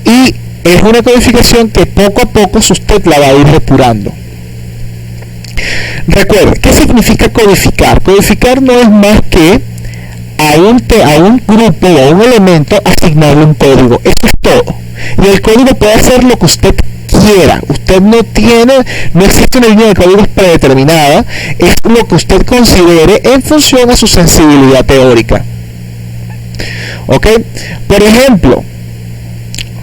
y es una codificación que poco a poco usted la va a ir depurando. Recuerde, ¿qué significa codificar? Codificar no es más que a un grupo o a un elemento asignarle un código. Eso es todo. Y el código puede hacer lo que usted quiera. Usted no existe una línea de códigos predeterminada. Es lo que usted considere en función a su sensibilidad teórica. ¿Ok? Por ejemplo,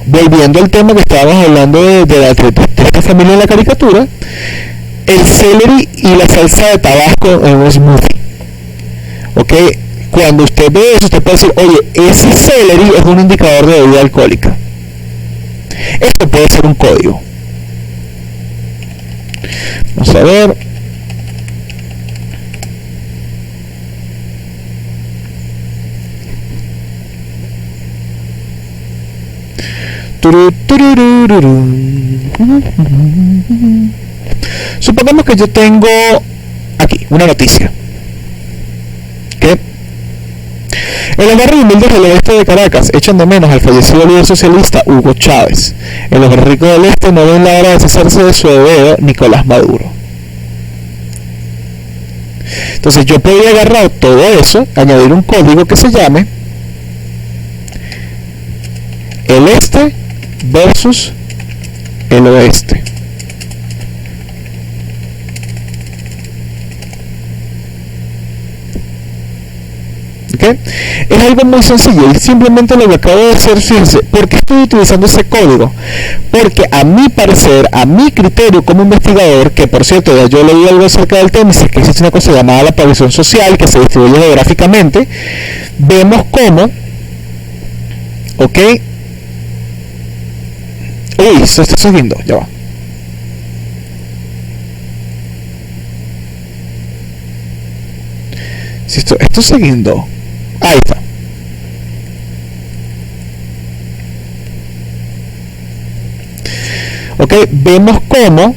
volviendo al tema que estábamos hablando de esta familia en la caricatura, el celery y la salsa de tabasco en un smoothie. ¿Ok? Cuando usted ve eso, usted puede decir, oye, ese celery es un indicador de bebida alcohólica. Esto puede ser un código. Vamos a ver. Supongamos que yo tengo aquí una noticia. ¿Qué? En los barrios humildes del oeste de Caracas echan de menos al fallecido líder socialista Hugo Chávez. En los ricos del este no ven la hora de deshacerse de su heredero Nicolás Maduro. Entonces yo podría agarrar todo eso, añadir un código que se llame el este versus el oeste. ¿ok? Es algo muy sencillo y simplemente lo que acabo de hacer, fíjense, ¿por qué estoy utilizando ese código? Porque a mi parecer, a mi criterio como investigador, que por cierto ya yo leí algo acerca del tema, es que existe una cosa llamada la provisión social que se distribuye geográficamente, vemos cómo, ¿ok? Uy, se está subiendo, ya va. Si esto siguiendo, ahí está. Ok, vemos cómo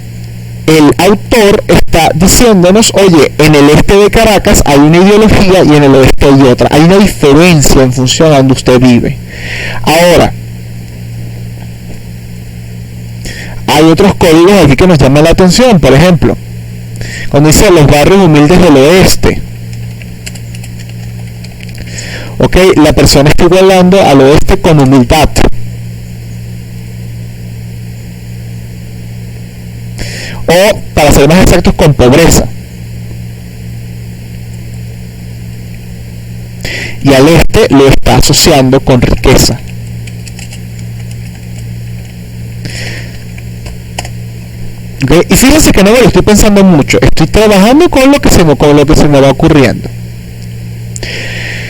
el autor está diciéndonos, oye, en el este de Caracas hay una ideología y en el oeste hay otra. Hay una diferencia en función a donde usted vive. Ahora, hay otros códigos aquí que nos llaman la atención. Por ejemplo, cuando dice los barrios humildes del oeste, ok, la persona está igualando al oeste con humildad. O, para ser más exactos, con pobreza. Y al este lo está asociando con riqueza. ¿Okay? Y fíjense que no me lo estoy pensando mucho, estoy trabajando con lo que se me va ocurriendo.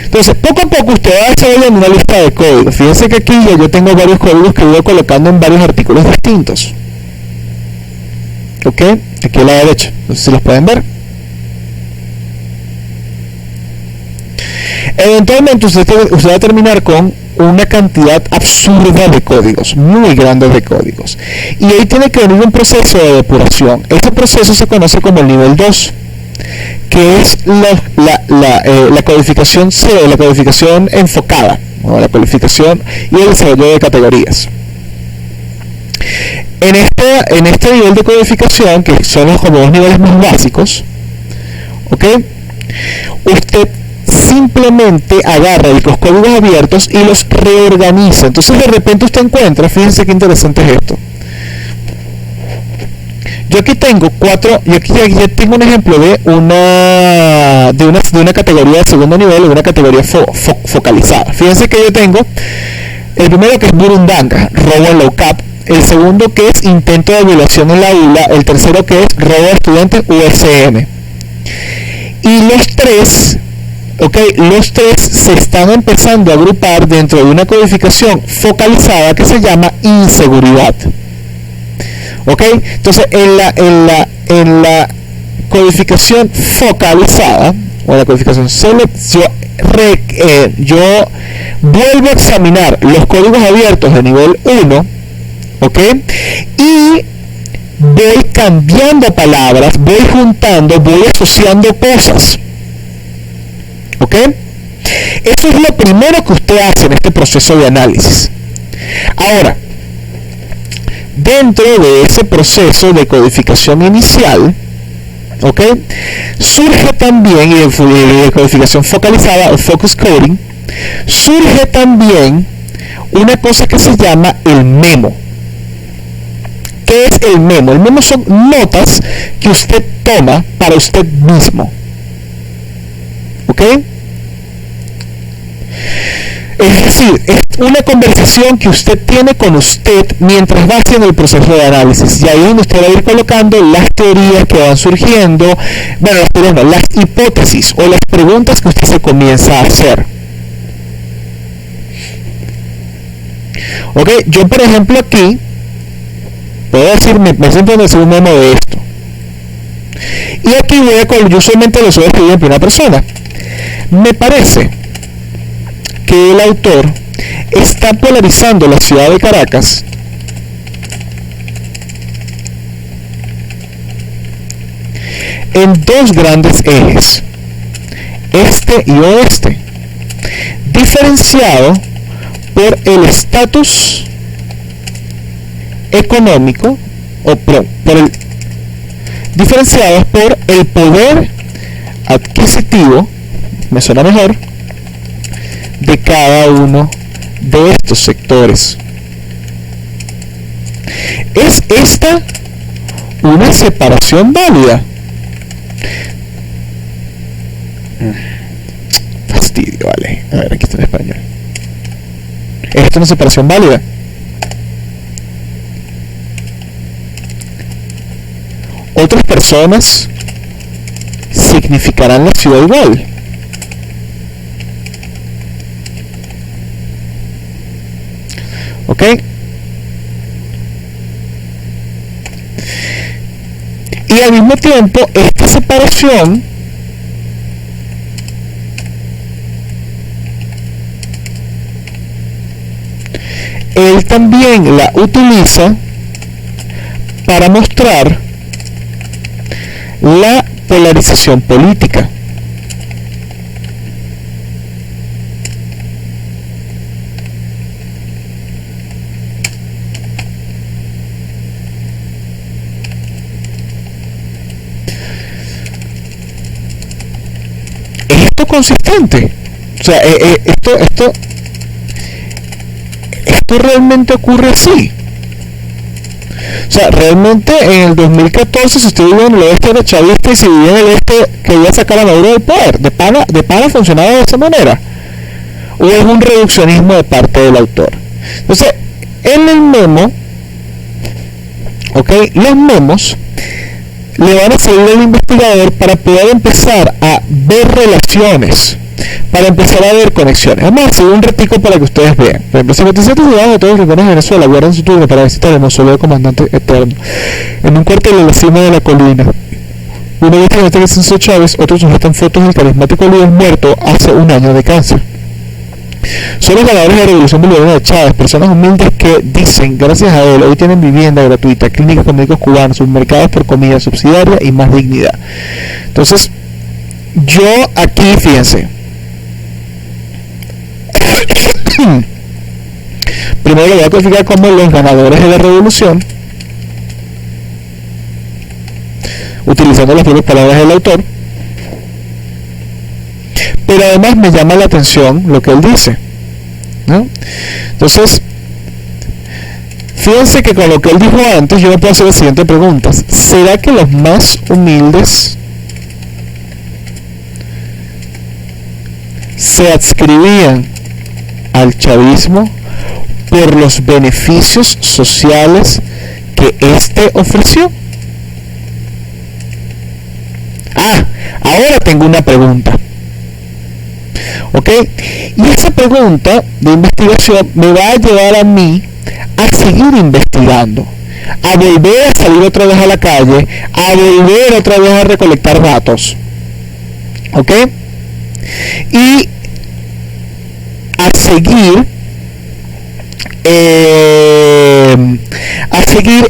Entonces, poco a poco usted va desarrollando una lista de códigos. Fíjense que aquí yo tengo varios códigos que voy colocando en varios artículos distintos. Ok, aquí a la derecha, no sé si los pueden ver. Eventualmente usted va a terminar con una cantidad absurda de códigos, muy grandes de códigos. Y ahí tiene que venir un proceso de depuración. Este proceso se conoce como el nivel 2, que es la codificación C, la codificación enfocada, o la codificación y el desarrollo de categorías. En este nivel de codificación, que son los como dos niveles más básicos, ¿ok? Usted simplemente agarra los códigos abiertos y los reorganiza. Entonces de repente usted encuentra, fíjense qué interesante es esto. Yo aquí tengo ya tengo un ejemplo de una categoría de segundo nivel, de una categoría focalizada. Fíjense que yo tengo el primero, que es burundanga, robo en low cap; el segundo, que es intento de violación en la ULA; el tercero, que es robo de estudiantes USM. Y los tres se están empezando a agrupar dentro de una codificación focalizada que se llama inseguridad. ¿Ok? Entonces, en la codificación focalizada, o la codificación yo vuelvo a examinar los códigos abiertos de nivel 1, ¿ok? Y voy cambiando palabras, voy juntando, voy asociando cosas, ¿ok? Eso es lo primero que usted hace en este proceso de análisis. Ahora, dentro de ese proceso de codificación inicial, ¿ok?, surge también, y de codificación focalizada o focus coding, surge también una cosa que se llama el memo. ¿Qué es el memo? El memo son notas que usted toma para usted mismo, ¿ok? Es decir, es una conversación que usted tiene con usted mientras va haciendo el proceso de análisis. Y ahí es donde usted va a ir colocando las teorías que van surgiendo, bueno, las hipótesis o las preguntas que usted se comienza a hacer. Ok, yo por ejemplo aquí puedo decir, me siento en hacer un memo de esto. Y aquí yo solamente lo estoy escribiendo en primera persona. Me parece que el autor está polarizando la ciudad de Caracas en dos grandes ejes, este y oeste, diferenciado por el estatus económico, diferenciados por el poder adquisitivo, me suena mejor, de cada uno de estos sectores. ¿Es esta una separación válida? Fastidio, vale. A ver, aquí está en español. ¿Es esto una separación válida? Otras personas significarán la ciudad igual. ¿Ok? Y al mismo tiempo, esta separación él también la utiliza para mostrar la polarización política. ¿Es esto consistente? O sea, esto realmente ocurre así. O sea, realmente en el 2014, si usted vive en el oeste era chavista y si vivía en el este quería sacar a Maduro del poder, de pana funcionaba de esa manera, o es un reduccionismo de parte del autor. Entonces, en el memo, ok, los memos le van a servir al investigador para poder empezar a ver relaciones, para empezar a ver conexiones. Vamos a hacer un retico para que ustedes vean. Por ejemplo, 57 ciudadanos de todos los rincones de Venezuela guardan su turno para visitar el mausoleo del comandante eterno en un cuartel de la cima de la colina. Uno dice que es César Chávez, otros sujetan fotos del carismático líder muerto hace un año de cáncer. Son los ganadores de la revolución bolivariana de Chávez, personas humildes que dicen, gracias a él, hoy tienen vivienda gratuita, clínicas con médicos cubanos, supermercados por comida subsidiaria y más dignidad. Entonces, yo aquí, fíjense, primero lo voy a calificar como los ganadores de la revolución, utilizando las propias palabras del autor, pero además me llama la atención lo que él dice, ¿no? Entonces, fíjense que con lo que él dijo antes, yo me puedo hacer la siguiente pregunta: ¿será que los más humildes se adscribían al chavismo por los beneficios sociales que éste ofreció? Ahora tengo una pregunta. ¿Ok? Y esa pregunta de investigación me va a llevar a mí a seguir investigando, a volver a salir otra vez a la calle, a volver otra vez a recolectar datos. ¿Ok? Y a seguir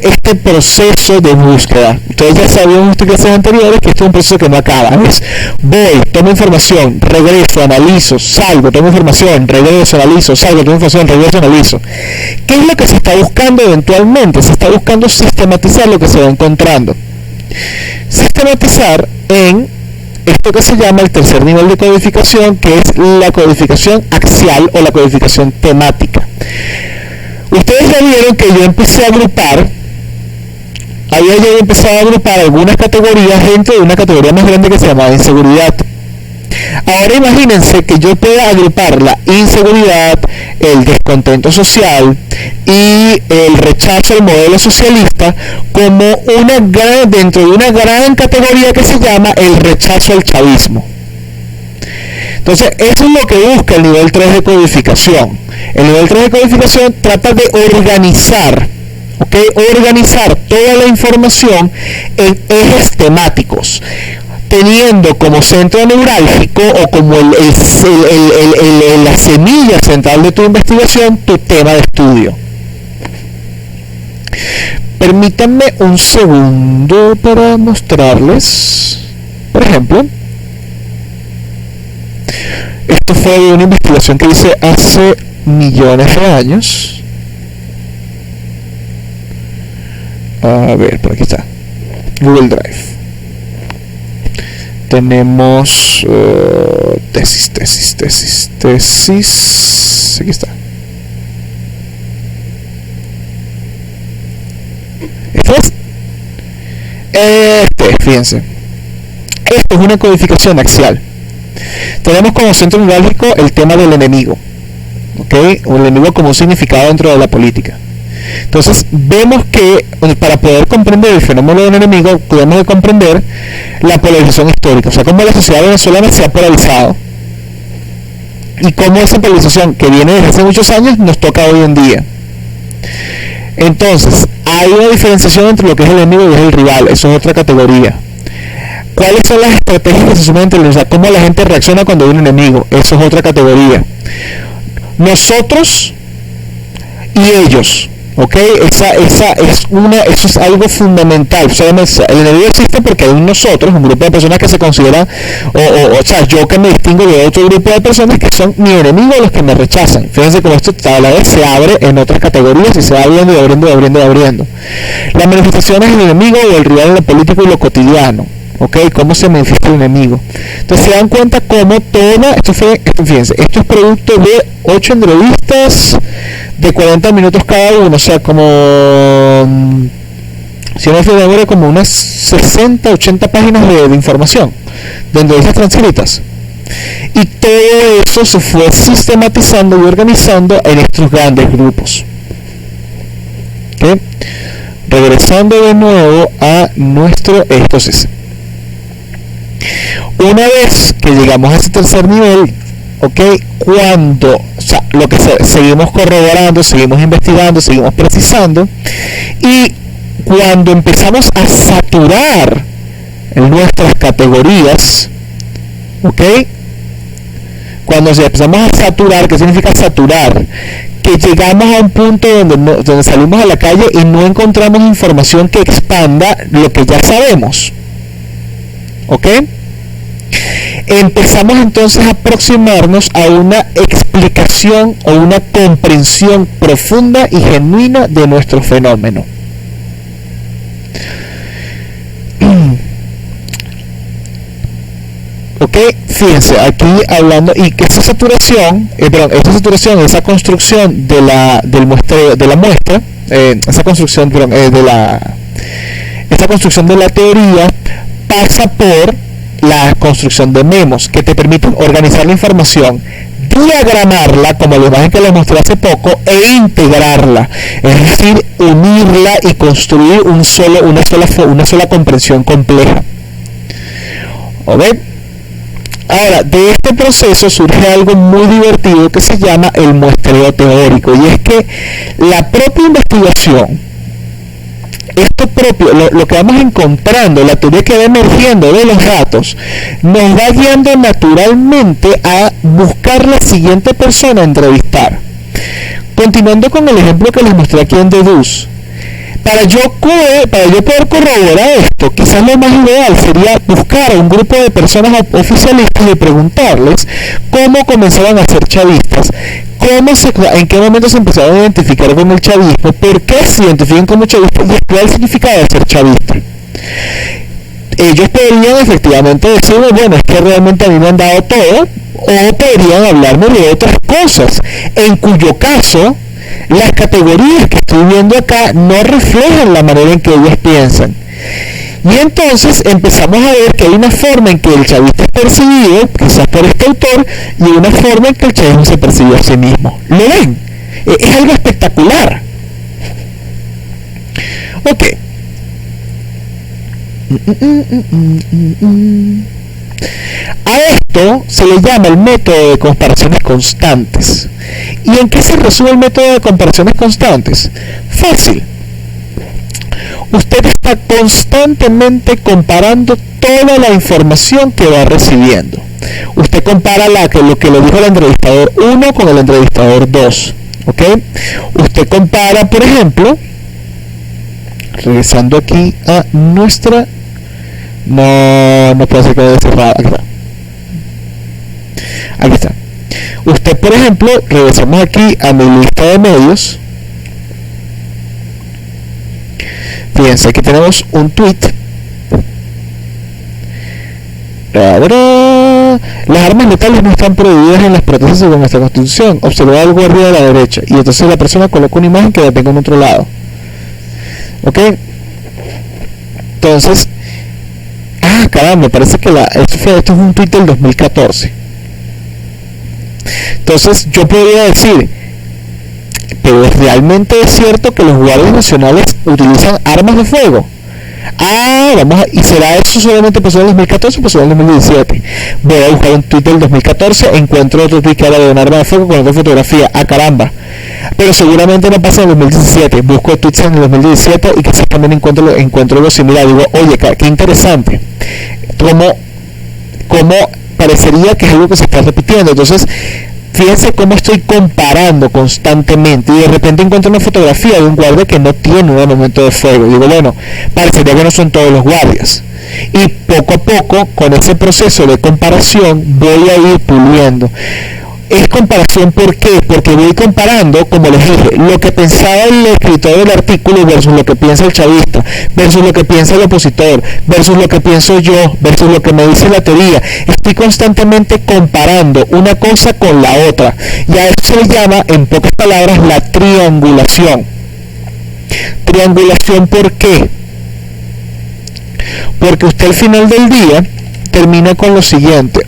este proceso de búsqueda. Ustedes ya sabían en clases anteriores que este es un proceso que no acaba. Es voy, tomo información, regreso, analizo, salgo, tomo información, regreso, analizo, salgo, tomo información, regreso, analizo. ¿Qué es lo que se está buscando eventualmente? Se está buscando sistematizar lo que se va encontrando. Sistematizar en esto que se llama el tercer nivel de codificación, que es la codificación axial o la codificación temática. Ustedes ya vieron que yo empecé a agrupar, había yo empezado a agrupar algunas categorías dentro de una categoría más grande que se llamaba inseguridad. Ahora imagínense que yo pueda agrupar la inseguridad, el descontento social y el rechazo al modelo socialista como dentro de una gran categoría que se llama el rechazo al chavismo. Entonces, eso es lo que busca el nivel 3 de codificación. El nivel 3 de codificación trata de organizar, ¿ok? Organizar toda la información en ejes temáticos, teniendo como centro neurálgico o como la semilla central de tu investigación tu tema de estudio. Permítanme un segundo para mostrarles, por ejemplo, esto fue una investigación que hice hace millones de años. A ver, por aquí está, Google Drive. Tenemos tesis, aquí está. Fíjense, esto es una codificación axial. Tenemos como centro neurálgico el tema del enemigo, ¿ok? O el enemigo como un significado dentro de la política. Entonces vemos que para poder comprender el fenómeno del enemigo tenemos que comprender la polarización histórica, o sea, cómo la sociedad venezolana se ha polarizado y cómo esa polarización que viene desde hace muchos años nos toca hoy en día. Entonces, hay una diferenciación entre lo que es el enemigo y es el rival, eso es otra categoría. ¿Cuáles son las estrategias que se suman entre los? O sea, cómo la gente reacciona cuando hay un enemigo, eso es otra categoría. Nosotros y ellos, ¿ok? Eso es algo fundamental. O sea, el enemigo existe porque hay nosotros, un grupo de personas que se consideran, o sea, yo que me distingo de otro grupo de personas que son mi enemigo, los que me rechazan. Fíjense cómo esto a la vez se abre en otras categorías y se va abriendo y abriendo y abriendo y abriendo. La manifestación es el enemigo o el rival en lo político y lo cotidiano. ¿Ok? ¿Cómo se manifiesta el enemigo? Entonces se dan cuenta cómo fíjense, esto es producto de 8 entrevistas de 40 minutos cada uno, o sea, como, si no me acuerdo, como unas 60, 80 páginas de información, de entrevistas transcritas. Y todo eso se fue sistematizando y organizando en estos grandes grupos. ¿Ok? Regresando de nuevo a nuestro éxtasis. Una vez que llegamos a ese tercer nivel, ¿ok? Cuando, o sea, lo que seguimos corroborando, seguimos investigando, seguimos precisando, y cuando empezamos a saturar en nuestras categorías, ¿ok? Cuando empezamos a saturar, ¿qué significa saturar? Que llegamos a un punto donde salimos a la calle y no encontramos información que expanda lo que ya sabemos. ¿Ok? Empezamos entonces a aproximarnos a una explicación o una comprensión profunda y genuina de nuestro fenómeno. Ok, fíjense, aquí hablando, y que esa saturación, esa construcción del muestreo, de la muestra, esa construcción de la teoría pasa por la construcción de memos que te permiten organizar la información, diagramarla como la imagen que les mostré hace poco e integrarla, es decir, unirla y construir una sola comprensión compleja. ¿Ok? Ahora, de este proceso surge algo muy divertido que se llama el muestreo teórico, y es que la propia investigación, lo que vamos encontrando, la teoría que va emergiendo de los datos, nos va guiando naturalmente a buscar la siguiente persona a entrevistar. Continuando con el ejemplo que les mostré aquí en Deduce, para yo poder corroborar esto, quizás lo más ideal sería buscar a un grupo de personas oficialistas y preguntarles cómo comenzaron a ser chavistas, en qué momento se empezaron a identificar con el chavismo, por qué se identifican como chavistas y cuál es el significado de ser chavista. Ellos podrían efectivamente decirme, bueno, es que realmente a mí me han dado todo, o podrían hablarme de otras cosas, en cuyo caso las categorías que estoy viendo acá no reflejan la manera en que ellos piensan. Y entonces empezamos a ver que hay una forma en que el chavista es percibido, quizás por este autor, y una forma en que el chavismo se percibe a sí mismo. ¿Lo ven? Es algo espectacular. Ok. A esto se le llama el método de comparaciones constantes. ¿Y en qué se resume el método de comparaciones constantes? Fácil. Usted está constantemente comparando toda la información que va recibiendo. Usted compara lo que le dijo el entrevistador 1 con el entrevistador 2. ¿Ok? Usted compara, por ejemplo, regresando aquí a nuestra... No puede ser que haya cerrado. Aquí está. Usted, por ejemplo, regresamos aquí a mi lista de medios. Fíjense, aquí tenemos un tweet. Las armas letales no están prohibidas en las protestas según nuestra constitución. Observa al guardia de la derecha. Y entonces la persona coloca una imagen que la tengo en otro lado. ¿Ok? Entonces, caramba, me parece que esto es un tuit del 2014. Entonces yo podría decir, pero realmente es cierto que los guardias nacionales utilizan armas de fuego. ¿Y será eso solamente pasó en el 2014 o pasó en el 2017? Voy a buscar un tweet del 2014, encuentro otro tweet que habla de un arma de fuego con otra fotografía. Caramba. Pero seguramente no pasa en el 2017. Busco tweets en el 2017 y quizás también encuentro lo similar. Digo, oye, qué interesante. Como parecería que es algo que se está repitiendo. Entonces, fíjense cómo estoy comparando constantemente y de repente encuentro una fotografía de un guardia que no tiene un armamento de fuego. Digo, bueno, parecería que no son todos los guardias. Y poco a poco, con ese proceso de comparación, voy a ir puliendo. Es comparación, ¿por qué? Porque voy comparando, como les dije, lo que pensaba el escritor del artículo versus lo que piensa el chavista, versus lo que piensa el opositor, versus lo que pienso yo, versus lo que me dice la teoría. Estoy constantemente comparando una cosa con la otra. Y a eso se le llama, en pocas palabras, la triangulación. Triangulación, ¿por qué? Porque usted al final del día termina con lo siguiente.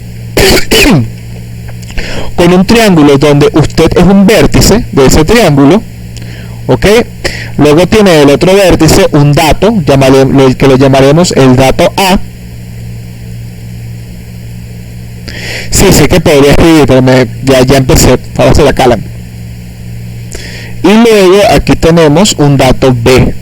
Con un triángulo donde usted es un vértice de ese triángulo, ¿ok? Luego tiene del otro vértice un dato, que lo llamaremos el dato A. Sí, sé que podría escribir, pero ya empecé, ahora se la calan. Y luego aquí tenemos un dato B.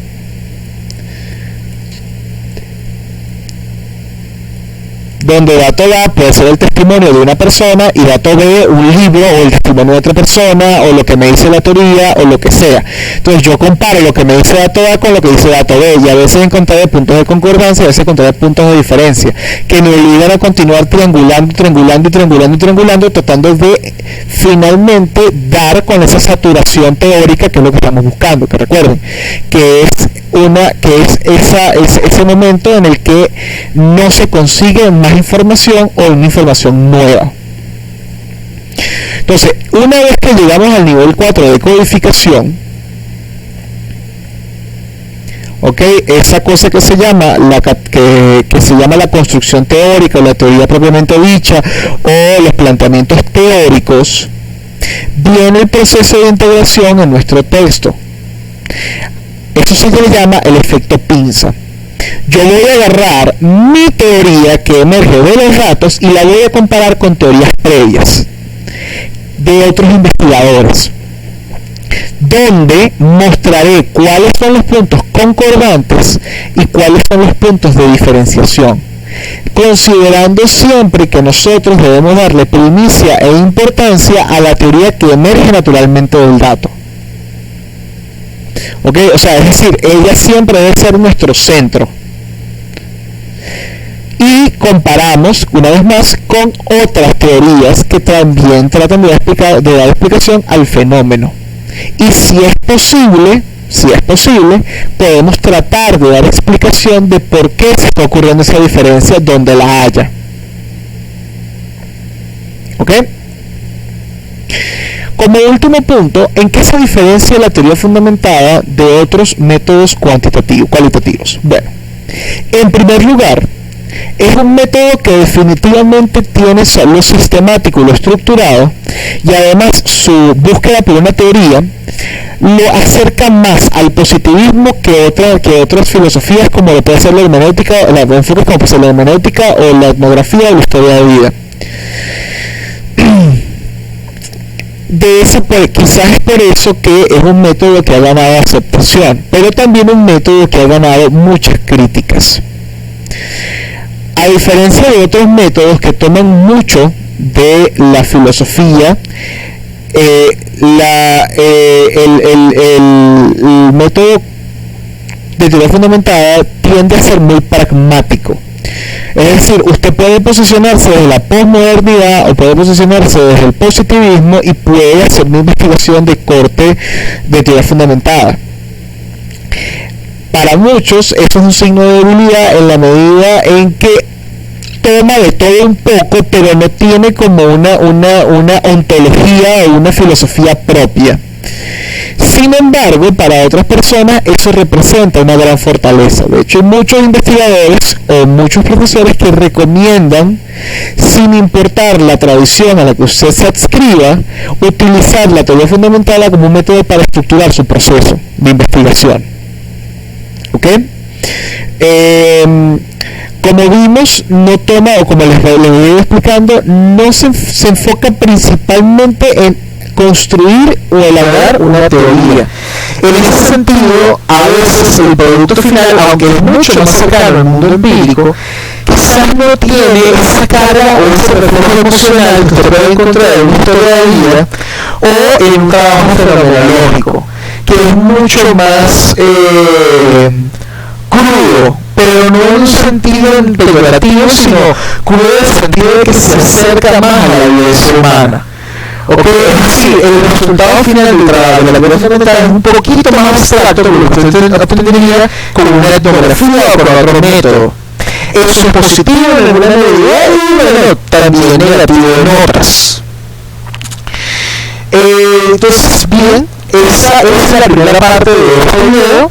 Donde dato A puede ser el testimonio de una persona y dato B un libro o el testimonio de otra persona o lo que me dice la teoría o lo que sea. Entonces yo comparo lo que me dice dato A con lo que dice dato B y a veces encontraré puntos de concordancia y a veces encontraré puntos de diferencia que me obligan a continuar triangulando tratando de finalmente dar con esa saturación teórica que es lo que estamos buscando, que recuerden que es ese momento en el que no se consigue más información o una información nueva. Entonces, una vez que llegamos al nivel 4 de codificación, ¿ok? Esa cosa que se llama la construcción teórica o la teoría propiamente dicha o los planteamientos teóricos, viene el proceso de integración en nuestro texto. Eso se le llama el efecto pinza. Yo voy a agarrar mi teoría que emerge de los datos y la voy a comparar con teorías previas de otros investigadores, donde mostraré cuáles son los puntos concordantes y cuáles son los puntos de diferenciación, considerando siempre que nosotros debemos darle primicia e importancia a la teoría que emerge naturalmente del dato. ¿Ok? O sea, es decir, ella siempre debe ser nuestro centro. Y comparamos, una vez más, con otras teorías que también tratan de dar explicación al fenómeno. Y si es posible, podemos tratar de dar explicación de por qué se está ocurriendo esa diferencia donde la haya. ¿Ok? Como último punto, ¿en qué se diferencia la teoría fundamentada de otros métodos cualitativos? Bueno, en primer lugar, es un método que definitivamente tiene lo sistemático, lo estructurado, y además su búsqueda por una teoría lo acerca más al positivismo que otras filosofías como lo puede ser la hermenéutica, enfoques como puede ser la hermenéutica o la etnografía o la historia de vida. Quizás es por eso que es un método que ha ganado aceptación, pero también un método que ha ganado muchas críticas. A diferencia de otros métodos que toman mucho de la filosofía, el método de teoría fundamentada tiende a ser muy pragmático. Es decir, usted puede posicionarse desde la posmodernidad o puede posicionarse desde el positivismo y puede hacer una investigación de corte de teoría fundamentada. Para muchos eso es un signo de debilidad en la medida en que toma de todo un poco, pero no tiene como una ontología o una filosofía propia. Sin embargo, para otras personas eso representa una gran fortaleza. De hecho, hay muchos investigadores o muchos profesores que recomiendan, sin importar la tradición a la que usted se adscriba, utilizar la teoría fundamental como un método para estructurar su proceso de investigación. ¿Ok? Como vimos, no toma, o como les voy explicando, no se enfoca principalmente en construir o elaborar una teoría. En ese sentido, a veces el producto final, aunque es mucho más cercano al mundo empírico, quizás no tiene esa carga o ese reflejo emocional que usted puede encontrar en una historia de vida o en un trabajo fenomenológico, que es mucho más crudo, pero no en un sentido peyorativo, sino crudo en el sentido de que se acerca más a la vivencia humana. Okay, es decir, el resultado final del trabajo de la teoría fundamental es un poquito más abstracto que lo que usted obtendría con una etnografía o con otro método. Eso es positivo en alguna medida y bueno, también negativo en otras. Entonces, bien, esa es la primera parte de este video.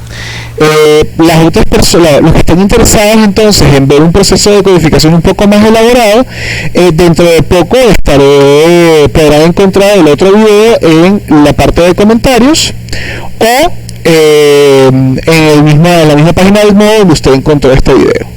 Las otras personas, los que estén interesados entonces en ver un proceso de codificación un poco más elaborado, dentro de poco podrán encontrar el otro video en la parte de comentarios o en la misma página del modo donde usted encontró este video.